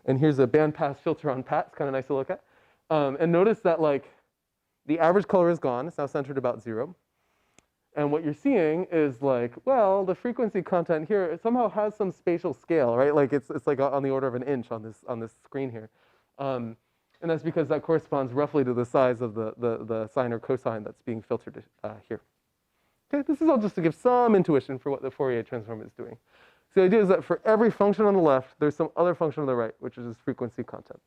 And here's a bandpass filter on Pat. It's kind of nice to look at. And notice that like the average color is gone. It's now centered about 0. And what you're seeing is like, well, the frequency content here it somehow has some spatial scale, right? Like it's like on the order of an inch on this screen here. And that's because that corresponds roughly to the size of the sine or cosine that's being filtered here. Okay, this is all just to give some intuition for what the Fourier transform is doing. So the idea is that for every function on the left, there's some other function on the right, which is frequency content.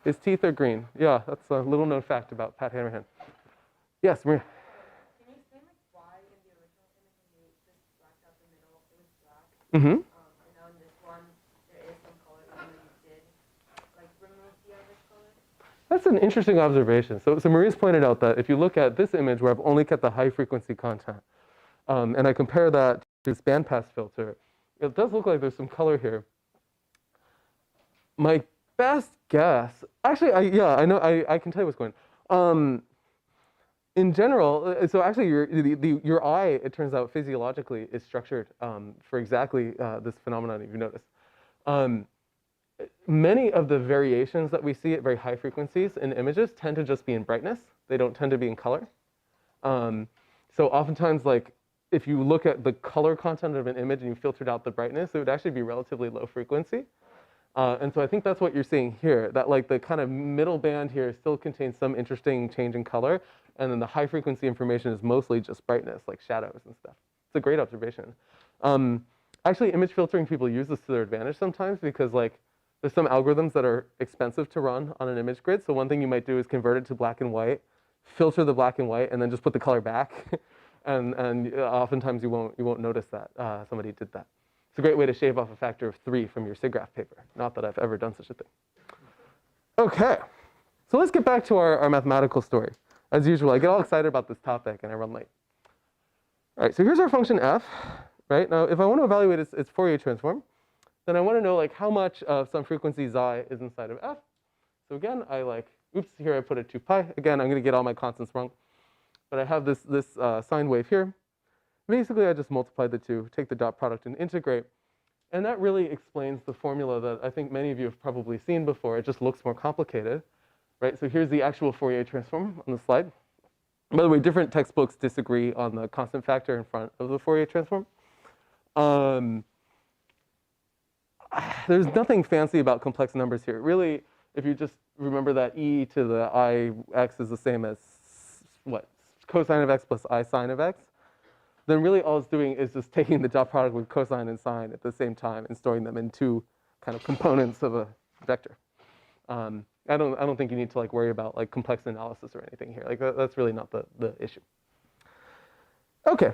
His teeth are green. Yeah, that's a little known fact about Pat Hammerhand. Yes, Maria. Can you explain like why in the original image when you just blacked out the middle, it was black? Mm-hmm. And now in this one, there is some color, even though you did like remove the average color? That's an interesting observation. So Maria's pointed out that if you look at this image where I've only kept the high frequency content, and I compare that to this bandpass filter, it does look like there's some color here. My best guess, actually, I know, I can tell you what's going on. In general, so actually your eye, it turns out physiologically is structured for exactly this phenomenon that you've noticed. Many of the variations that we see at very high frequencies in images tend to just be in brightness. They don't tend to be in color. So oftentimes, like, if you look at the color content of an image and you filtered out the brightness, it would actually be relatively low frequency. And so I think that's what you're seeing here, that like the kind of middle band here still contains some interesting change in color, and then the high frequency information is mostly just brightness, like shadows and stuff. It's a great observation. Actually, image filtering people use this to their advantage sometimes because like there's some algorithms that are expensive to run on an image grid. So one thing you might do is convert it to black and white, filter the black and white, and then just put the color back. and oftentimes you won't notice that somebody did that. It's a great way to shave off a factor of 3 from your SIGGRAPH paper. Not that I've ever done such a thing. Okay, so let's get back to our mathematical story. As usual, I get all excited about this topic and I run late. All right, so here's our function f, right? Now, if I want to evaluate its Fourier transform, then I want to know like how much of some frequency xi is inside of f. So again, I like, oops, here I put a 2 pi. Again, I'm going to get all my constants wrong. But I have this sine wave here. Basically, I just multiply the two, take the dot product, and integrate. And that really explains the formula that I think many of you have probably seen before. It just looks more complicated, right? So here's the actual Fourier transform on the slide. By the way, different textbooks disagree on the constant factor in front of the Fourier transform. There's nothing fancy about complex numbers here. Really, if you just remember that e to the ix is the same as what? Cosine of x plus I sine of x, then really all it's doing is just taking the dot product with cosine and sine at the same time and storing them in two kind of components of a vector. I don't think you need to like worry about like complex analysis or anything here. Like that's really not the issue. Okay,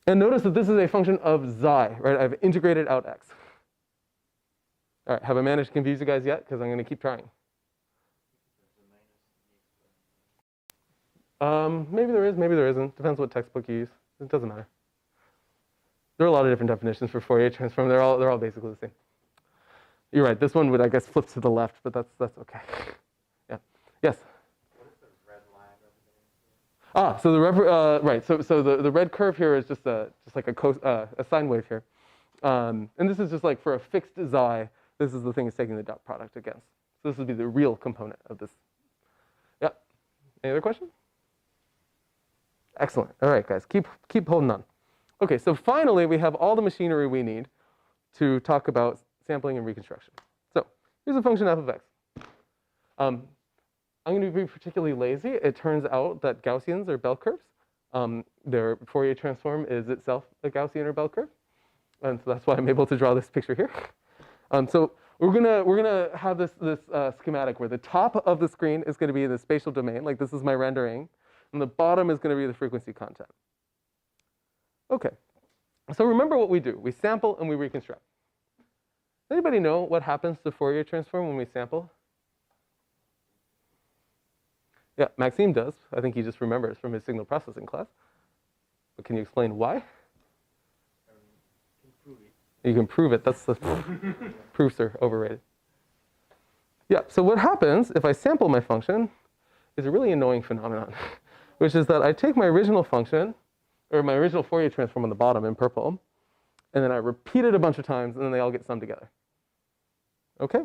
and notice that this is a function of xi, right? I've integrated out x. All right, have I managed to confuse you guys yet? Because I'm going to keep trying. Maybe there is, maybe there isn't. Depends what textbook you use. It doesn't matter. There are a lot of different definitions for Fourier transform. They're all basically the same. You're right. This one would, I guess, flip to the left, but that's okay. Yeah. Yes. What is the red line representing? So the right. So the red curve here is just like a sine wave here, and this is just like for a fixed xi. This is the thing it's taking the dot product against. So this would be the real component of this. Yeah. Any other questions? Excellent. All right, guys, keep holding on. Okay, so finally we have all the machinery we need to talk about sampling and reconstruction. So here's a function f of x. I'm going to be particularly lazy. It turns out that Gaussians are bell curves. Their Fourier transform is itself a Gaussian or bell curve, and so that's why I'm able to draw this picture here. So we're gonna have this schematic where the top of the screen is going to be in the spatial domain, like this is my rendering, and the bottom is going to be the frequency content. Okay, so remember what we do. We sample and we reconstruct. Anybody know what happens to Fourier transform when we sample? Yeah, Maxime does. I think he just remembers from his signal processing class. But can you explain why? You can prove it. That's the proofs are overrated. Yeah, so what happens if I sample my function is a really annoying phenomenon, which is that I take my original function, or my original Fourier transform on the bottom in purple, and then I repeat it a bunch of times, and then they all get summed together. Okay?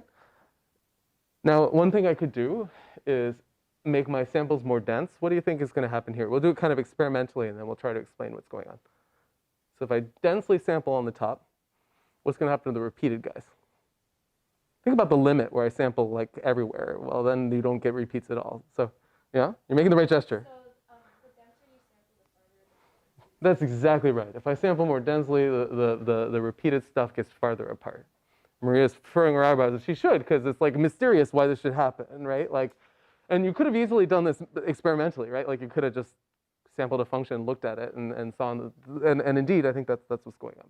Now, one thing I could do is make my samples more dense. What do you think is going to happen here? We'll do it kind of experimentally, and then we'll try to explain what's going on. So if I densely sample on the top, what's going to happen to the repeated guys? Think about the limit where I sample like everywhere. Well, then you don't get repeats at all. So, yeah, you're making the right gesture. So the denser you sample, the farther. That's exactly right. If I sample more densely, the repeated stuff gets farther apart. Maria's furrowing her eyebrows, and she should, because it's like mysterious why this should happen, right? Like, and you could have easily done this experimentally, right? Like you could have just sampled a function, looked at it, and saw, and indeed, I think that's what's going on.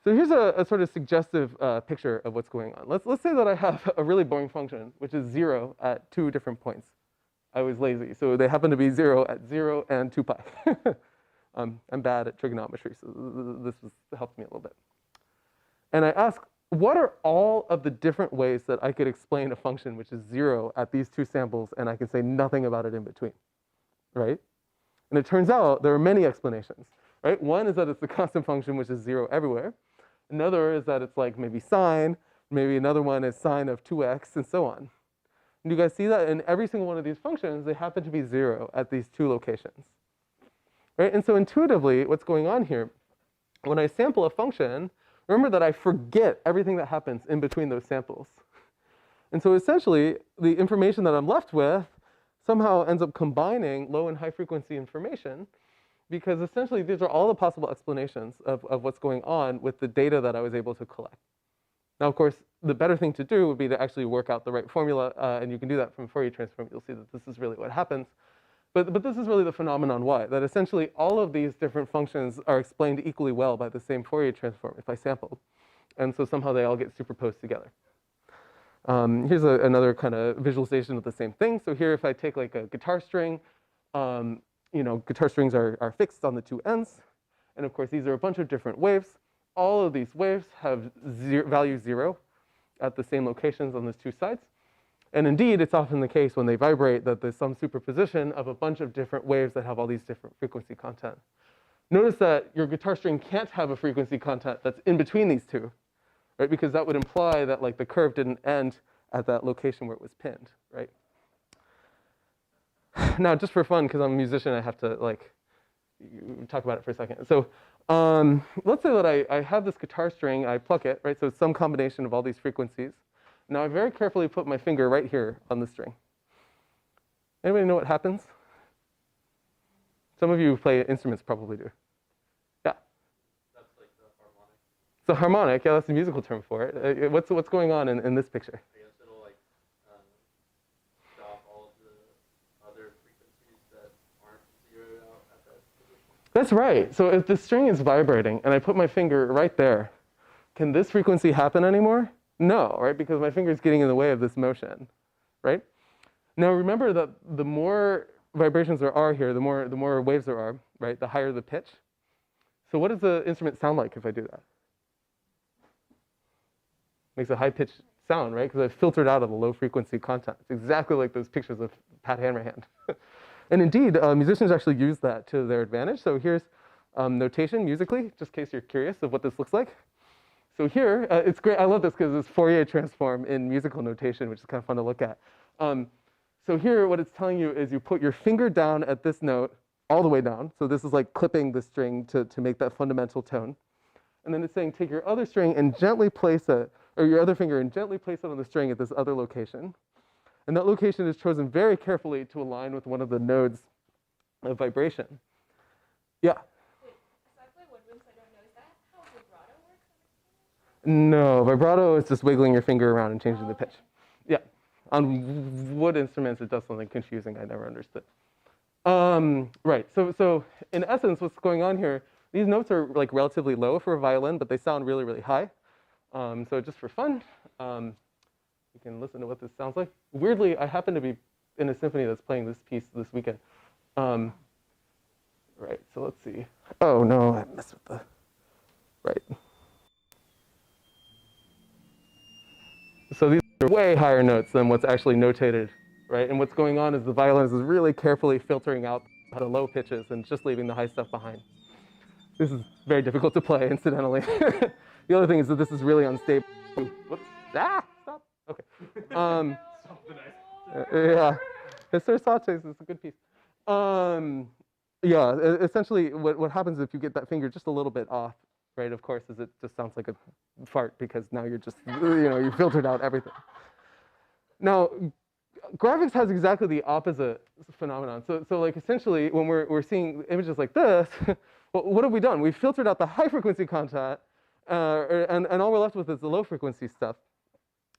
So here's a sort of suggestive picture of what's going on. Let's say that I have a really boring function, which is 0 at 2 different points. I was lazy, so they happen to be 0 at 0 and 2 pi. I'm bad at trigonometry, so this helped me a little bit. And I ask, what are all of the different ways that I could explain a function which is 0 at these 2 samples, and I can say nothing about it in between, right? And it turns out there are many explanations, right? One is that it's the constant function, which is 0 everywhere. Another is that it's like maybe sine. Maybe another one is sine of 2x, and so on. And you guys see that in every single one of these functions, they happen to be 0 at these 2 locations, right? And so intuitively, what's going on here, when I sample a function, remember that I forget everything that happens in between those samples. And so essentially, the information that I'm left with somehow ends up combining low and high frequency information, because essentially these are all the possible explanations of what's going on with the data that I was able to collect. Now, of course, the better thing to do would be to actually work out the right formula, and you can do that from Fourier transform. You'll see that this is really what happens. But this is really the phenomenon why, that essentially all of these different functions are explained equally well by the same Fourier transform if I sample. And so somehow they all get superposed together. Here's another kind of visualization of the same thing. So here if I take like a guitar string, guitar strings are fixed on the 2 ends. And of course, these are a bunch of different waves. All of these waves have value 0 at the same locations on those 2 sides. And indeed, it's often the case when they vibrate that there's some superposition of a bunch of different waves that have all these different frequency content. Notice that your guitar string can't have a frequency content that's in between these two, right? Because that would imply that like the curve didn't end at that location where it was pinned, right? Now, just for fun, because I'm a musician, I have to like talk about it for a second. So let's say that I have this guitar string, I pluck it, right? So it's some combination of all these frequencies. Now I very carefully put my finger right here on the string. Anybody know what happens? Some of you who play instruments probably do. Yeah. That's like the harmonic. It's a harmonic, yeah, that's the musical term for it. What's going on in this picture? I guess it'll like stop all of the other frequencies that aren't zeroed out at that position. That's right. So if the string is vibrating and I put my finger right there, can this frequency happen anymore? No, right? Because my finger is getting in the way of this motion, right? Now remember that the more vibrations there are here, the more waves there are, right? The higher the pitch. So what does the instrument sound like if I do that? Makes a high-pitched sound, right? Because I've filtered out of the low-frequency content. It's exactly like those pictures of Pat Hanrahan. And indeed, musicians actually use that to their advantage. So here's notation musically, just in case you're curious of what this looks like. So here, it's great. I love this because it's Fourier Transform in musical notation, which is kind of fun to look at. So here, what it's telling you is you put your finger down at this note, all the way down. So this is like clipping the string to make that fundamental tone. And then it's saying take your other string and gently place it, or your other finger and gently place it on the string at this other location. And that location is chosen very carefully to align with one of the nodes of vibration. Yeah? Wait, so I play woodwinds, I don't know. Is that how vibrato works? No, vibrato is just wiggling your finger around and changing the pitch. Yeah. On wood instruments, it does something confusing I never understood. Right, so in essence, what's going on here, these notes are like relatively low for a violin, but they sound really, really high. So just for fun, you can listen to what this sounds like. Weirdly, I happen to be in a symphony that's playing this piece this weekend. Right, so let's see. Oh no, I messed with the, right. So these are way higher notes than what's actually notated, right? And what's going on is the violinist is really carefully filtering out the low pitches and just leaving the high stuff behind. This is very difficult to play, incidentally. The other thing is that this is really unstable. Whoops. Ah, stop. Okay. Yeah. Sir Sates is a good piece. Yeah, essentially what happens if you get that finger just a little bit off, right, of course, is it just sounds like a fart because now you're just, you filtered out everything. Now, graphics has exactly the opposite phenomenon. So like essentially when we're seeing images like this, well, what have we done? We've filtered out the high frequency content and all we're left with is the low frequency stuff.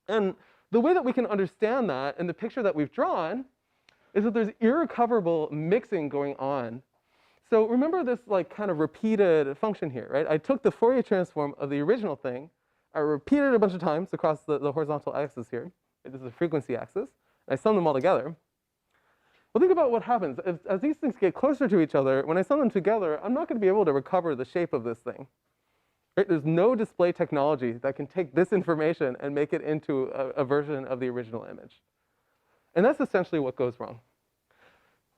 And the way that we can understand that in the picture that we've drawn is that there's irrecoverable mixing going on. So remember this like kind of repeated function here, right? I took the Fourier transform of the original thing, I repeated it a bunch of times across the horizontal axis here. This is a frequency axis. I sum them all together. Well, think about what happens. As these things get closer to each other, when I sum them together, I'm not going to be able to recover the shape of this thing. Right? There's no display technology that can take this information and make it into a version of the original image. And that's essentially what goes wrong.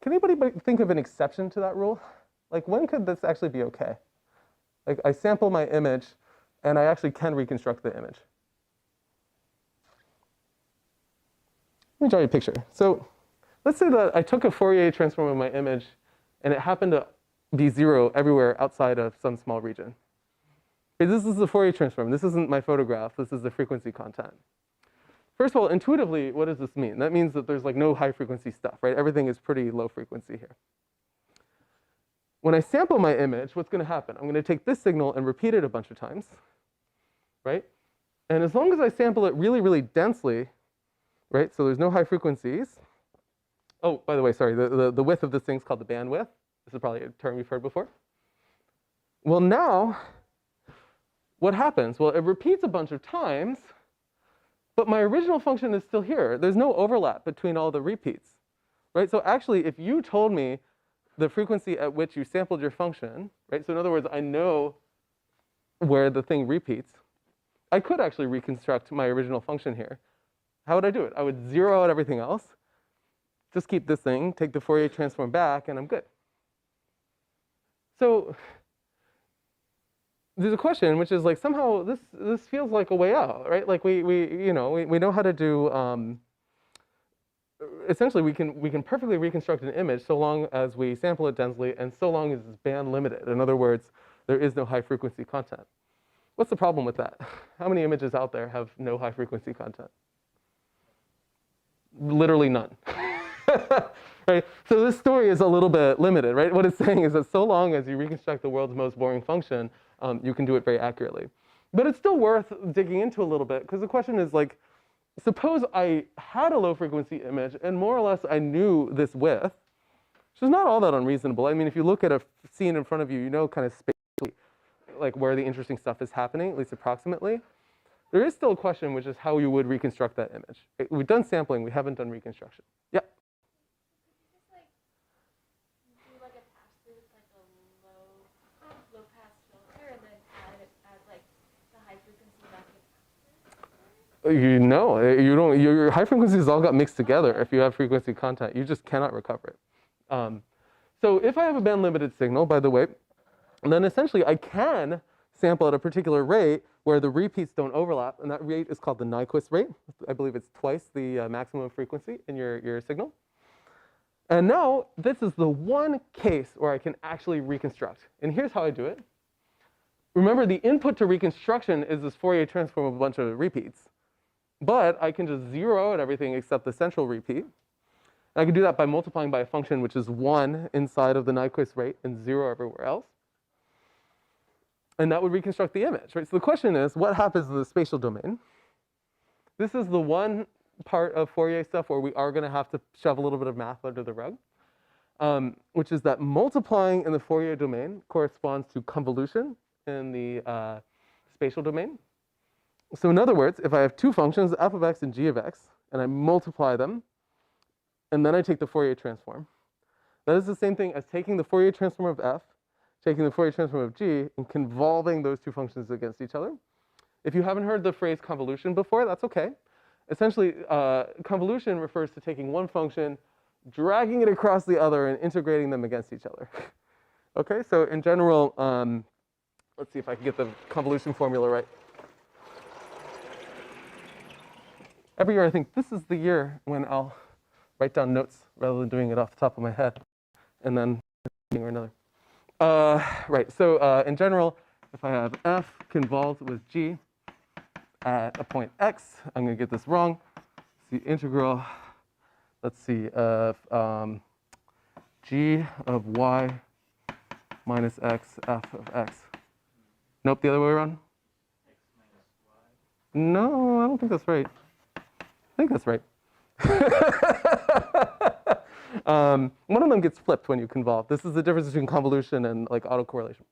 Can anybody think of an exception to that rule? Like, when could this actually be okay? Like, I sample my image, and I actually can reconstruct the image. Let me draw you a picture. So let's say that I took a Fourier transform of my image, and it happened to be 0 everywhere outside of some small region. Okay, this is the Fourier transform. This isn't my photograph. This is the frequency content. First of all, intuitively, what does this mean? That means that there's like no high frequency stuff, right? Everything is pretty low frequency here. When I sample my image, what's going to happen? I'm going to take this signal and repeat it a bunch of times, right? And as long as I sample it really, really densely, right? So there's no high frequencies. Oh, by the way, sorry, the width of this thing is called the bandwidth. This is probably a term you've heard before. Well, now, what happens? Well, it repeats a bunch of times, but my original function is still here. There's no overlap between all the repeats, right? So actually, if you told me the frequency at which you sampled your function, right? So in other words, I know where the thing repeats. I could actually reconstruct my original function here. How would I do it? I would zero out everything else, just keep this thing, take the Fourier transform back, and I'm good. So there's a question which is like somehow this feels like a way out, right? Like we know how to do essentially we can perfectly reconstruct an image so long as we sample it densely and so long as it's band limited. In other words, there is no high frequency content. What's the problem with that? How many images out there have no high frequency content? Literally none. Right? So this story is a little bit limited, right? What it's saying is that so long as you reconstruct the world's most boring function, you can do it very accurately. But it's still worth digging into a little bit, because the question is like, suppose I had a low frequency image and more or less I knew this width, which is not all that unreasonable. I mean, if you look at a scene in front of you, you know kind of spatially like where the interesting stuff is happening, at least approximately. There is still a question, which is how you would reconstruct that image. We've done sampling, we haven't done reconstruction. Yeah? Just like do like a pass through with like a low pass filter and then add like the high frequency back in. You know, you don't. Your high frequencies all got mixed together if you have frequency content. You just cannot recover it. So if I have a band limited signal, by the way, then essentially I can sample at a particular rate where the repeats don't overlap, and that rate is called the Nyquist rate. I believe it's twice the maximum frequency in your signal. And now this is the one case where I can actually reconstruct. And here's how I do it. Remember, the input to reconstruction is this Fourier transform of a bunch of repeats. But I can just zero out everything except the central repeat. And I can do that by multiplying by a function which is 1 inside of the Nyquist rate and 0 everywhere else. And that would reconstruct the image, right? So the question is, what happens in the spatial domain? This is the one part of Fourier stuff where we are going to have to shove a little bit of math under the rug, which is that multiplying in the Fourier domain corresponds to convolution in the spatial domain. So in other words, if I have two functions, f of x and g of x, and I multiply them, and then I take the Fourier transform, that is the same thing as taking the Fourier transform of f, taking the Fourier transform of g, and convolving those two functions against each other. If you haven't heard the phrase convolution before, that's okay. Essentially, convolution refers to taking one function, dragging it across the other, and integrating them against each other. Okay, so in general, let's see if I can get the convolution formula right. Every year I think this is the year when I'll write down notes rather than doing it off the top of my head, and then or another. Right, so in general, if I have f convolved with g at a point x, I'm going to get this wrong. It's the integral, let's see, of g of y minus x f of x. Nope, the other way around? X minus y. No, I don't think that's right. I think that's right. One of them gets flipped when you convolve. This is the difference between convolution and like autocorrelation.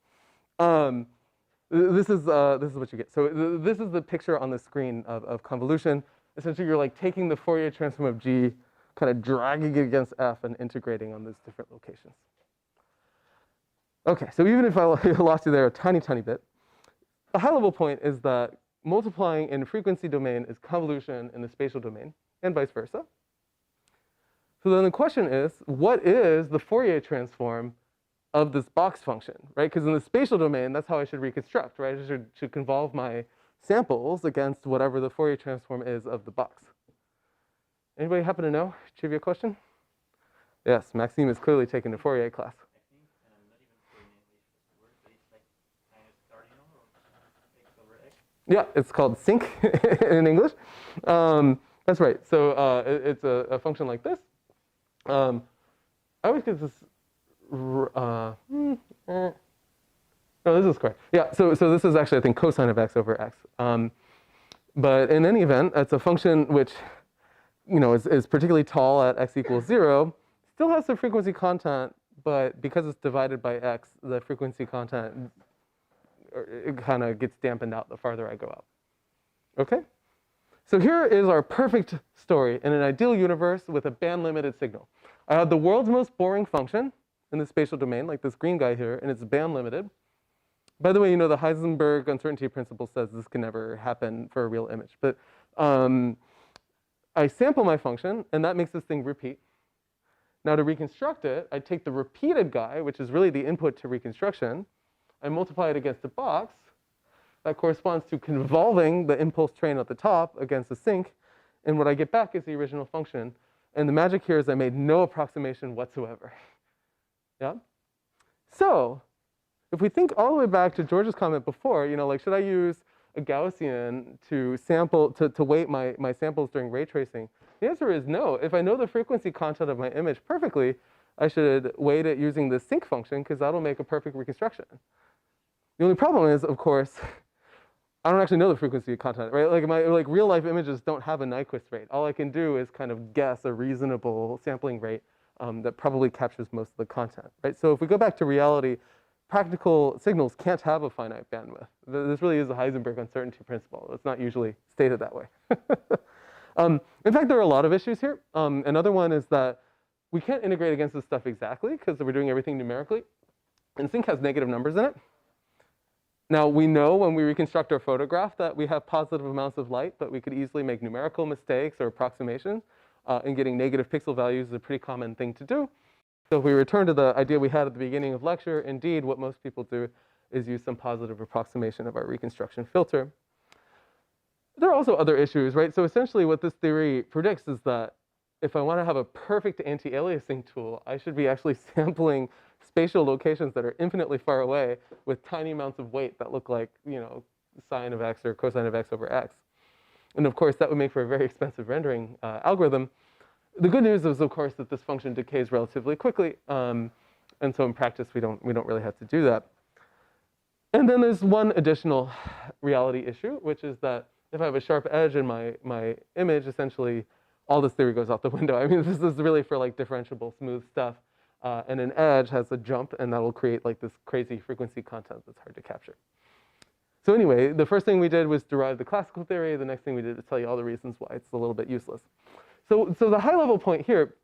This is what you get. So this is the picture on the screen of convolution. Essentially, you're like taking the Fourier transform of g, kind of dragging it against f and integrating on those different locations. Okay, so even if I lost you there a tiny, tiny bit, a high-level point is that multiplying in frequency domain is convolution in the spatial domain, and vice versa. So then the question is, what is the Fourier transform of this box function, right? Because in the spatial domain, that's how I should reconstruct, right? I should convolve my samples against whatever the Fourier transform is of the box. Anybody happen to know? Trivia question? Yes, Maxime is clearly taking a Fourier class. I think, and I'm not even sure in English what's the word, but it's like minus cardinal or x over x. Yeah, it's called sinc in English. That's right. So it's a function like this. I always get this. No, this is correct. Yeah. So this is actually I think cosine of x over x. But in any event, it's a function which, you know, is particularly tall at x equals 0. Still has some frequency content, but because it's divided by x, the frequency content it kind of gets dampened out the farther I go out. Okay? So here is our perfect story in an ideal universe with a band-limited signal. I have the world's most boring function in the spatial domain, like this green guy here, and it's band-limited. By the way, you know, the Heisenberg uncertainty principle says this can never happen for a real image. But I sample my function, and that makes this thing repeat. Now to reconstruct it, I take the repeated guy, which is really the input to reconstruction. I multiply it against a box, that corresponds to convolving the impulse train at the top against the sinc, and what I get back is the original function. And the magic here is I made no approximation whatsoever. Yeah? So, if we think all the way back to George's comment before, like, should I use a Gaussian to sample, to weight my samples during ray tracing? The answer is no. If I know the frequency content of my image perfectly, I should weight it using the sinc function, because that'll make a perfect reconstruction. The only problem is, of course, I don't actually know the frequency content, right? Like real life images don't have a Nyquist rate. All I can do is kind of guess a reasonable sampling rate that probably captures most of the content, right? So if we go back to reality, practical signals can't have a finite bandwidth. This really is a Heisenberg uncertainty principle. It's not usually stated that way. In fact, there are a lot of issues here. Another one is that we can't integrate against this stuff exactly because we're doing everything numerically. And sinc has negative numbers in it. Now, we know when we reconstruct our photograph that we have positive amounts of light, but we could easily make numerical mistakes or approximations. And getting negative pixel values is a pretty common thing to do. So if we return to the idea we had at the beginning of lecture, indeed, what most people do is use some positive approximation of our reconstruction filter. There are also other issues, right? So essentially what this theory predicts is that if I want to have a perfect anti-aliasing tool, I should be actually sampling spatial locations that are infinitely far away with tiny amounts of weight that look like, sine of x or cosine of x over x. And of course, that would make for a very expensive rendering algorithm. The good news is, of course, that this function decays relatively quickly. And so in practice, we don't really have to do that. And then there's one additional reality issue, which is that if I have a sharp edge in my image, essentially all this theory goes out the window. I mean, this is really for like differentiable smooth stuff. And an edge has a jump, and that will create like this crazy frequency content that's hard to capture. So anyway, the first thing we did was derive the classical theory. The next thing we did is tell you all the reasons why it's a little bit useless. So the high-level point here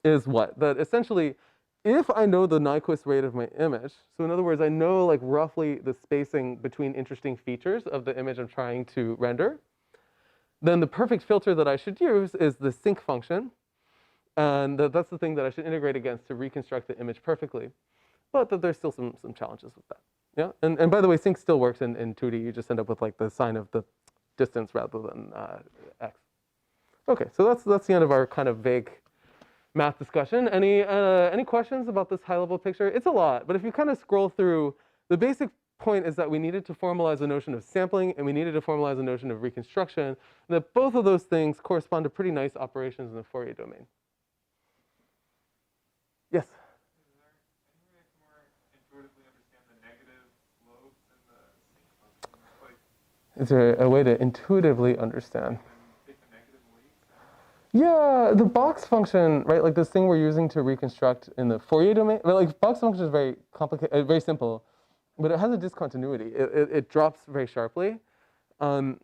is what? That essentially, if I know the Nyquist rate of my image, so in other words, I know like roughly the spacing between interesting features of the image I'm trying to render, then the perfect filter that I should use is the sinc function. And that's the thing that I should integrate against to reconstruct the image perfectly. But that there's still some challenges with that. Yeah. And by the way, sinc still works in 2D. You just end up with like the sign of the distance rather than x. Okay, so that's the end of our kind of vague math discussion. Any questions about this high-level picture? It's a lot, but if you kind of scroll through, the basic point is that we needed to formalize the notion of sampling, and we needed to formalize the notion of reconstruction, and that both of those things correspond to pretty nice operations in the Fourier domain. Yes? Is there any way I can more intuitively understand the negative slopes in the sinc function? Like, Is there a way to intuitively understand? take the negative weights? Yeah, the box function, right? Like this thing we're using to reconstruct in the Fourier domain. Right, like box function is very complicated, very simple, but it has a discontinuity. It drops very sharply. So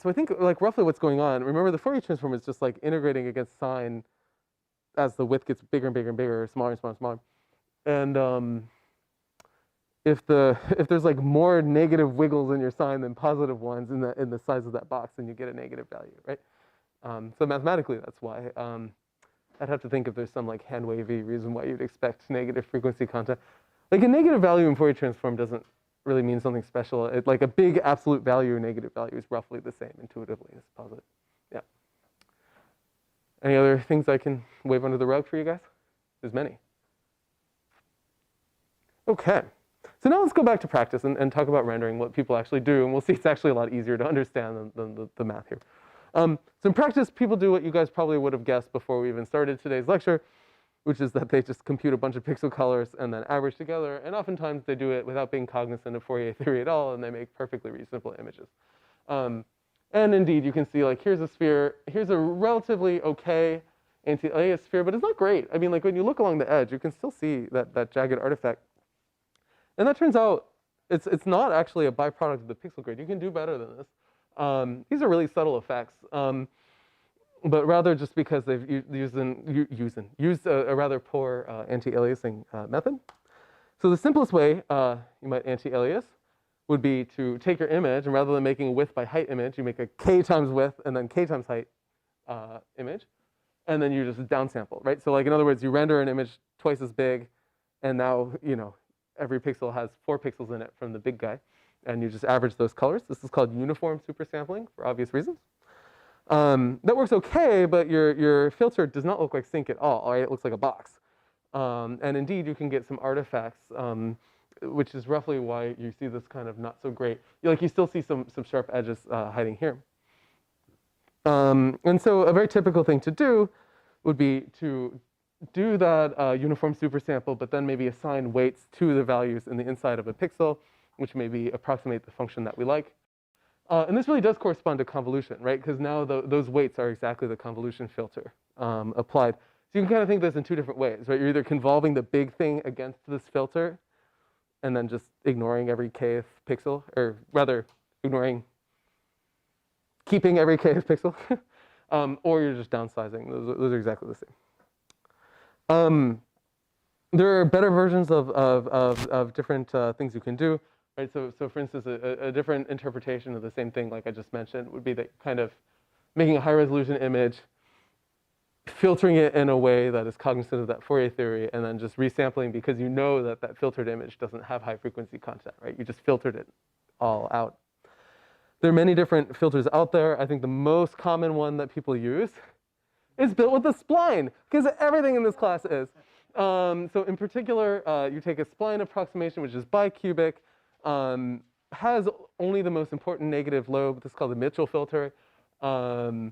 I think like roughly what's going on. Remember, the Fourier transform is just like integrating against sine as the width gets bigger and bigger and bigger, smaller and smaller and smaller. And if there's like more negative wiggles in your sine than positive ones in the size of that box, then you get a negative value, right? So mathematically, that's why. I'd have to think if there's some like hand wavy reason why you'd expect negative frequency content. Like a negative value in Fourier transform doesn't really mean something special. Like a big absolute value or negative value is roughly the same intuitively as positive. Yeah. Any other things I can wave under the rug for you guys? There's many. Okay. So now let's go back to practice and talk about rendering, what people actually do, and we'll see it's actually a lot easier to understand than the math here. So in practice, people do what you guys probably would have guessed before we even started today's lecture, which is that they just compute a bunch of pixel colors and then average together, and oftentimes they do it without being cognizant of Fourier theory at all, and they make perfectly reasonable images. And indeed, you can see like here's a sphere, here's a relatively okay anti-Aliasing sphere, but it's not great. I mean, like when you look along the edge, you can still see that jagged artifact. And that turns out it's not actually a byproduct of the pixel grid. You can do better than this. These are really subtle effects, but rather just because they've used a rather poor anti-aliasing method. So the simplest way you might anti-alias would be to take your image, and rather than making a width by height image, you make a k times width and then k times height image, and then you just downsample, right? So like in other words, you render an image twice as big, and now every pixel has 4 pixels in it from the big guy. and you just average those colors. This is called uniform supersampling for obvious reasons. That works okay, but your filter does not look like sinc at all, right? It looks like a box. And indeed, you can get some artifacts, which is roughly why you see this kind of not so great. You still see some sharp edges hiding here. And so a very typical thing to do would be to do that uniform supersample, but then maybe assign weights to the values in the inside of a pixel, which maybe approximate the function that we like. And this really does correspond to convolution, right? Because now those weights are exactly the convolution filter applied. So you can kind of think of this in two different ways, right? You're either convolving the big thing against this filter and then just ignoring every kth pixel, or rather keeping every kth pixel, or you're just downsizing. Those are exactly the same. There are better versions of different things you can do. Right, so for instance, a different interpretation of the same thing, like I just mentioned, would be that kind of making a high-resolution image, filtering it in a way that is cognizant of that Fourier theory, and then just resampling because you know that that filtered image doesn't have high-frequency content, right? You just filtered it all out. There are many different filters out there. I think the most common one that people use is built with a spline, because everything in this class is. So in particular, you take a spline approximation, which is bicubic, has only the most important negative lobe. This is called the Mitchell filter. And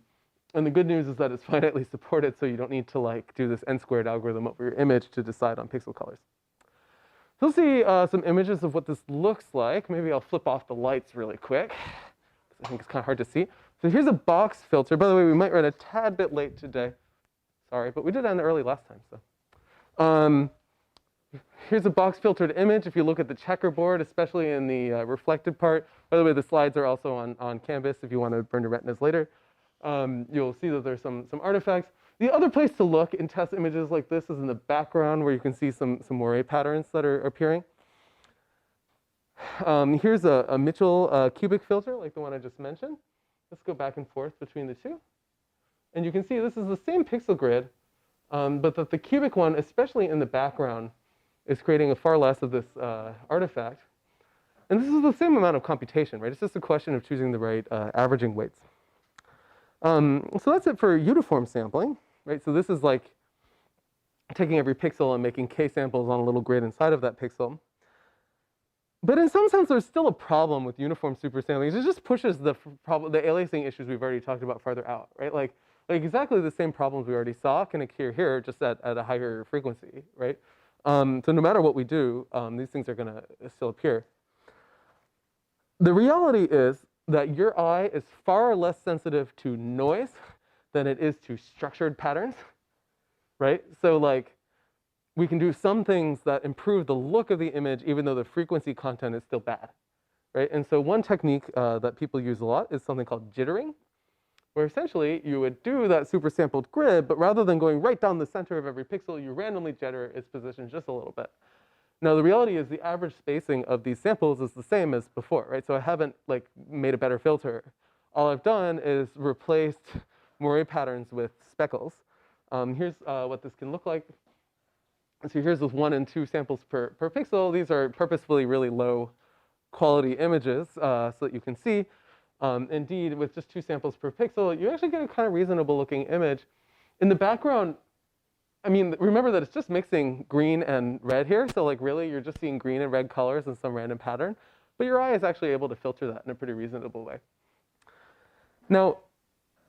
the good news is that it's finitely supported, so you don't need to do this n-squared algorithm over your image to decide on pixel colors. So let's see some images of what this looks like. Maybe I'll flip off the lights really quick, because I think it's kind of hard to see. So here's a box filter. By the way, we might run a tad bit late today. Sorry, but we did end early last time. So. Here's a box filtered image. If you look at the checkerboard, especially in the reflected part, by the way, the slides are also on Canvas if you want to burn your retinas later. You'll see that there's some artifacts. The other place to look in test images like this is in the background, where you can see some Moire patterns that are appearing. Here's a Mitchell cubic filter, like the one I just mentioned. Let's go back and forth between the two. And you can see this is the same pixel grid, but that the cubic one, especially in the background, is creating a far less of this artifact. And this is the same amount of computation, right? It's just a question of choosing the right averaging weights. So that's it for uniform sampling, right? So this is like taking every pixel and making k samples on a little grid inside of that pixel. But in some sense, there's still a problem with uniform supersampling. It just pushes the aliasing issues we've already talked about farther out, right? Like exactly the same problems we already saw can occur here, just at a higher frequency, right? So no matter what we do, these things are going to still appear. The reality is that your eye is far less sensitive to noise than it is to structured patterns, right? So we can do some things that improve the look of the image even though the frequency content is still bad, right? And so one technique that people use a lot is something called jittering, where essentially you would do that super sampled grid, but rather than going right down the center of every pixel, you randomly jitter its position just a little bit. Now the reality is the average spacing of these samples is the same as before, right? So I haven't made a better filter. All I've done is replaced Moire patterns with speckles. Here's what this can look like. So here's with 1 and 2 samples per pixel. These are purposefully really low quality images so that you can see. Indeed, with just 2 samples per pixel, you actually get a kind of reasonable looking image. In the background, I mean, remember that it's just mixing green and red here. So really, you're just seeing green and red colors in some random pattern. But your eye is actually able to filter that in a pretty reasonable way. Now,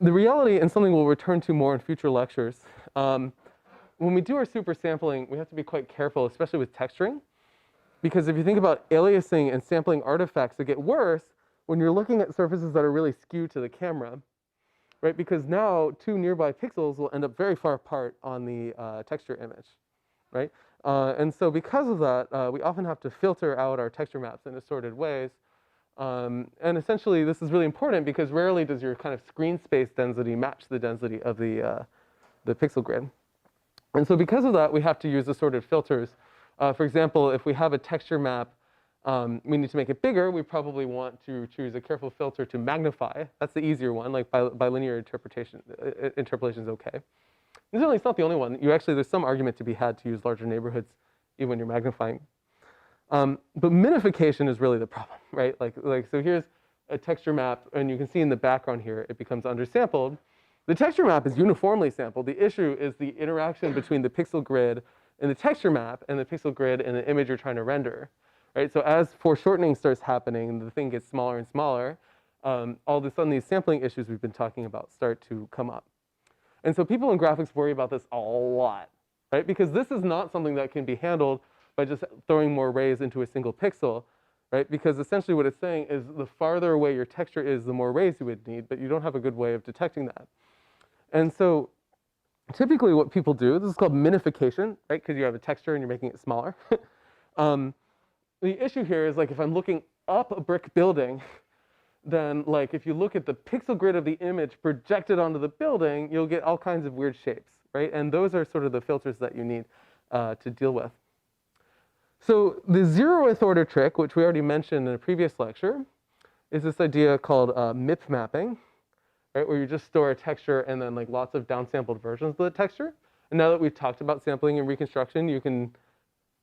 the reality, and something we'll return to more in future lectures, when we do our super sampling, we have to be quite careful, especially with texturing. Because if you think about aliasing and sampling artifacts, they get worse when you're looking at surfaces that are really skewed to the camera, right? Because now 2 nearby pixels will end up very far apart on the texture image, right? And so because of that, we often have to filter out our texture maps in assorted ways. And essentially, this is really important because rarely does your kind of screen space density match the density of the pixel grid. And so because of that, we have to use assorted filters. For example, if we have a texture map, we need to make it bigger. We probably want to choose a careful filter to magnify. That's the easier one, like bilinear interpolation is okay. And certainly, it's not the only one. There's some argument to be had to use larger neighborhoods even when you're magnifying. But minification is really the problem. right? So here's a texture map, and you can see in the background here, it becomes undersampled. The texture map is uniformly sampled. The issue is the interaction between the pixel grid and the texture map and the pixel grid and the image you're trying to render, right? So as foreshortening starts happening, the thing gets smaller and smaller, all of a sudden these sampling issues we've been talking about start to come up. And so people in graphics worry about this a lot, right? Because this is not something that can be handled by just throwing more rays into a single pixel, right? Because essentially what it's saying is the farther away your texture is, the more rays you would need, but you don't have a good way of detecting that. And so typically what people do, this is called minification, right? Because you have a texture and you're making it smaller. The issue here is like if I'm looking up a brick building, then like if you look at the pixel grid of the image projected onto the building, you'll get all kinds of weird shapes, right? And those are sort of the filters that you need to deal with. So the 0th order trick, which we already mentioned in a previous lecture, is this idea called MIP mapping, right? Where you just store a texture and then like lots of downsampled versions of the texture. And now that we've talked about sampling and reconstruction, you can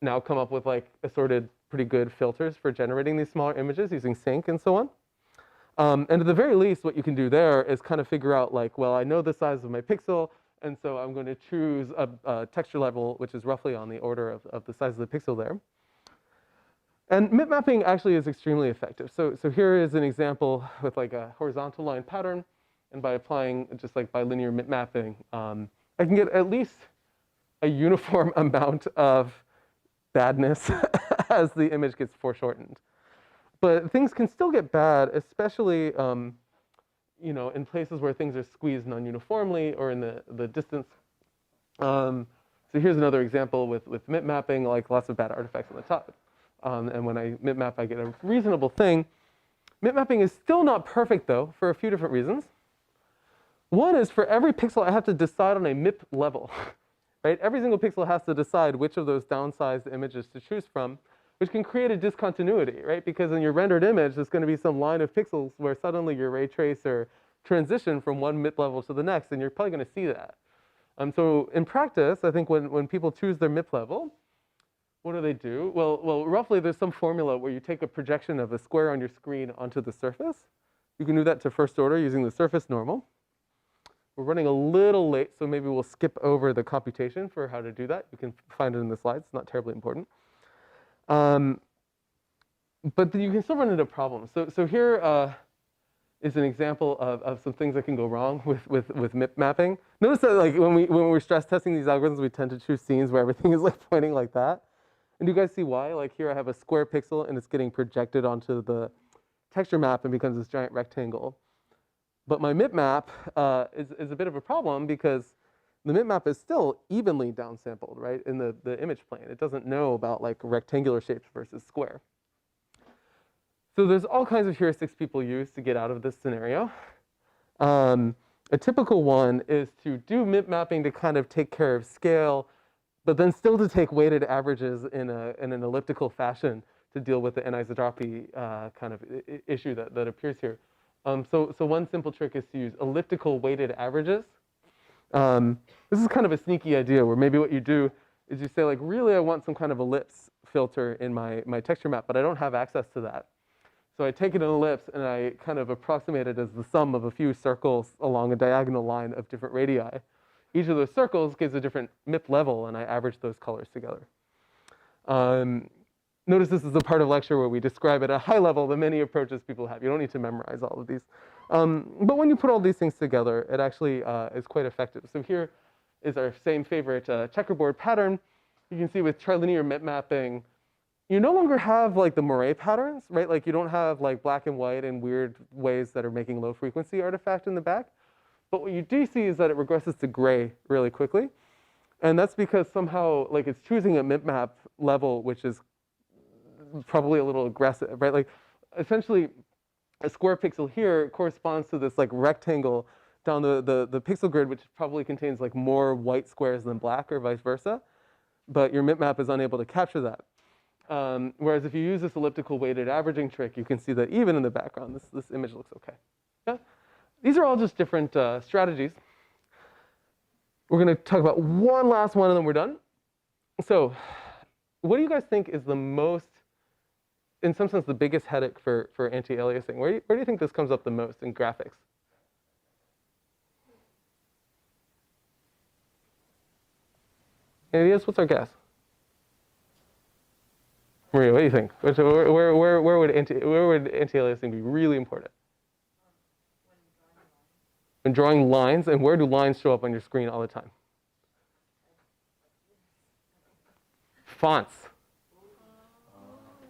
now come up with like assorted pretty good filters for generating these smaller images using sinc and so on. And at the very least, what you can do there is kind of figure out like, well, I know the size of my pixel, and so I'm going to choose a texture level which is roughly on the order of the size of the pixel there. And MIP mapping actually is extremely effective. So here is an example with like a horizontal line pattern, and by applying just like bilinear MIP mapping, I can get at least a uniform amount of badness as the image gets foreshortened. But things can still get bad, especially you know, in places where things are squeezed non-uniformly or in the distance. So here's another example with MIP mapping, like lots of bad artifacts on the top. And when I MIP map, I get a reasonable thing. MIP mapping is still not perfect, though, for a few different reasons. One is for every pixel, I have to decide on a MIP level, right? Every single pixel has to decide which of those downsized images to choose from, which can create a discontinuity, right? Because in your rendered image, there's going to be some line of pixels where suddenly your ray tracer transition from one MIP level to the next, and you're probably going to see that. So in practice, I think when people choose their MIP level, what do? Well, roughly there's some formula where you take a projection of a square on your screen onto the surface. You can do that to first order using the surface normal. We're running a little late, so maybe we'll skip over the computation for how to do that. You can find it in the slides. It's not terribly important. But you can still run into problems. So here is an example of some things that can go wrong with MIP mapping. Notice that like when we're stress testing these algorithms, we tend to choose scenes where everything is like pointing like that. And do you guys see why? Like here I have a square pixel and it's getting projected onto the texture map and becomes this giant rectangle. But my MIP map is a bit of a problem because the MIP map is still evenly downsampled, right, in the image plane. It doesn't know about like rectangular shapes versus square. So there's all kinds of heuristics people use to get out of this scenario. A typical one is to do MIP mapping to kind of take care of scale, but then still to take weighted averages in an elliptical fashion to deal with the anisotropy kind of issue that appears here. So one simple trick is to use elliptical weighted averages. This is kind of a sneaky idea where maybe what you do is you say like, really I want some kind of ellipse filter in my texture map, but I don't have access to that. So I take an ellipse and I kind of approximate it as the sum of a few circles along a diagonal line of different radii. Each of those circles gives a different MIP level, and I average those colors together. Notice this is the part of lecture where we describe at a high level the many approaches people have. You don't need to memorize all of these. But when you put all these things together, it actually is quite effective. So here is our same favorite checkerboard pattern. You can see with trilinear MIP mapping, you no longer have like the Moire patterns, right? Like you don't have like black and white and weird ways that are making low frequency artifact in the back. But what you do see is that it regresses to gray really quickly. And that's because somehow like it's choosing a MIP map level, which is probably a little aggressive, right? Like essentially a square pixel here corresponds to this like rectangle down the pixel grid, which probably contains like more white squares than black or vice versa. But your MIP map is unable to capture that. Whereas if you use this elliptical weighted averaging trick, you can see that even in the background, this image looks okay. Yeah? These are all just different strategies. We're going to talk about one last one and then we're done. So what do you guys think is the most in some sense, the biggest headache for anti-aliasing. Where do you think this comes up the most in graphics? Any ideas? What's our guess? Maria, what do you think? Where would anti-aliasing be really important? When drawing lines, and where do lines show up on your screen all the time? Fonts.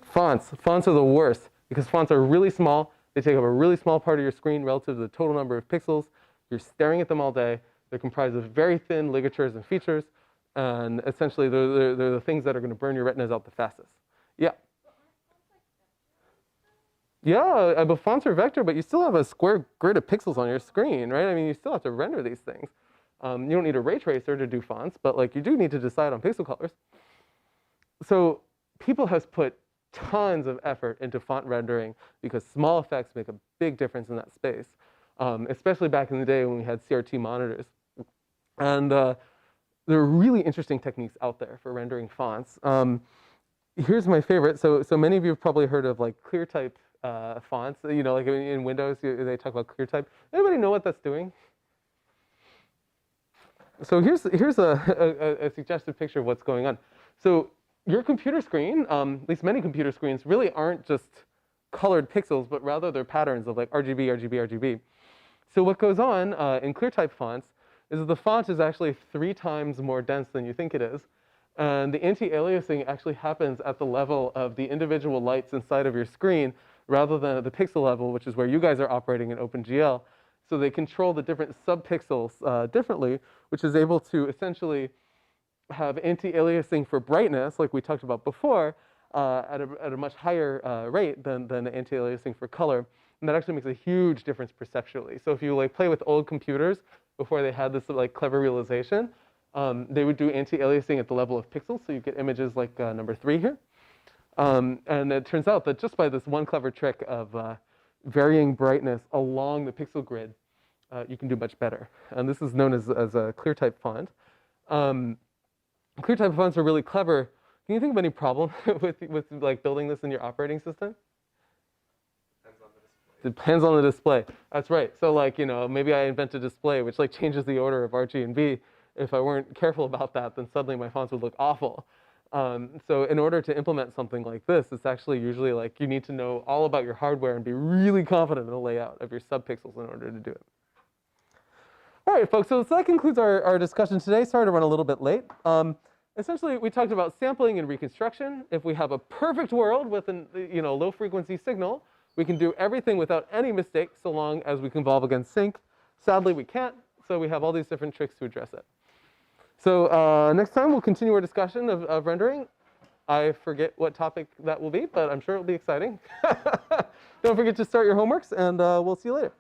Fonts are the worst because fonts are really small. They take up a really small part of your screen relative to the total number of pixels. You're staring at them all day. They're comprised of very thin ligatures and features, and essentially they're the things that are going to burn your retinas out the fastest. Yeah. Yeah, but fonts are vector, but you still have a square grid of pixels on your screen, right? I mean, you still have to render these things. You don't need a ray tracer to do fonts, but like you do need to decide on pixel colors. So people have put tons of effort into font rendering because small effects make a big difference in that space, especially back in the day when we had CRT monitors. And there are really interesting techniques out there for rendering fonts. Here's my favorite. So many of you have probably heard of like clear type fonts. You know, like in Windows, they talk about clear type. Anybody know what that's doing? So here's a suggested picture of what's going on. So your computer screen, at least many computer screens, really aren't just colored pixels, but rather they're patterns of like RGB, RGB, RGB. So what goes on in clear type fonts is that the font is actually 3 times more dense than you think it is. And the anti-aliasing actually happens at the level of the individual lights inside of your screen rather than at the pixel level, which is where you guys are operating in OpenGL. So they control the different subpixels differently, which is able to essentially have anti-aliasing for brightness, like we talked about before, at a much higher rate than anti-aliasing for color. And that actually makes a huge difference perceptually. So if you like play with old computers before they had this like clever realization, they would do anti-aliasing at the level of pixels, so you get images like number 3 here. And it turns out that just by this one clever trick of varying brightness along the pixel grid, you can do much better. And this is known as a clear type font. Clear type fonts are really clever. Can you think of any problem with like building this in your operating system? Depends on the display. That's right. So like, you know, maybe I invent a display which like changes the order of R, G, and B. If I weren't careful about that, then suddenly my fonts would look awful. So in order to implement something like this, it's actually usually like you need to know all about your hardware and be really confident in the layout of your subpixels in order to do it. All right, folks, so that concludes our discussion today. Sorry to run a little bit late. Essentially, we talked about sampling and reconstruction. If we have a perfect world with a low frequency signal, we can do everything without any mistakes so long as we convolve against sinc. Sadly, we can't, so we have all these different tricks to address it. So next time, we'll continue our discussion of rendering. I forget what topic that will be, but I'm sure it'll be exciting. Don't forget to start your homeworks, and we'll see you later.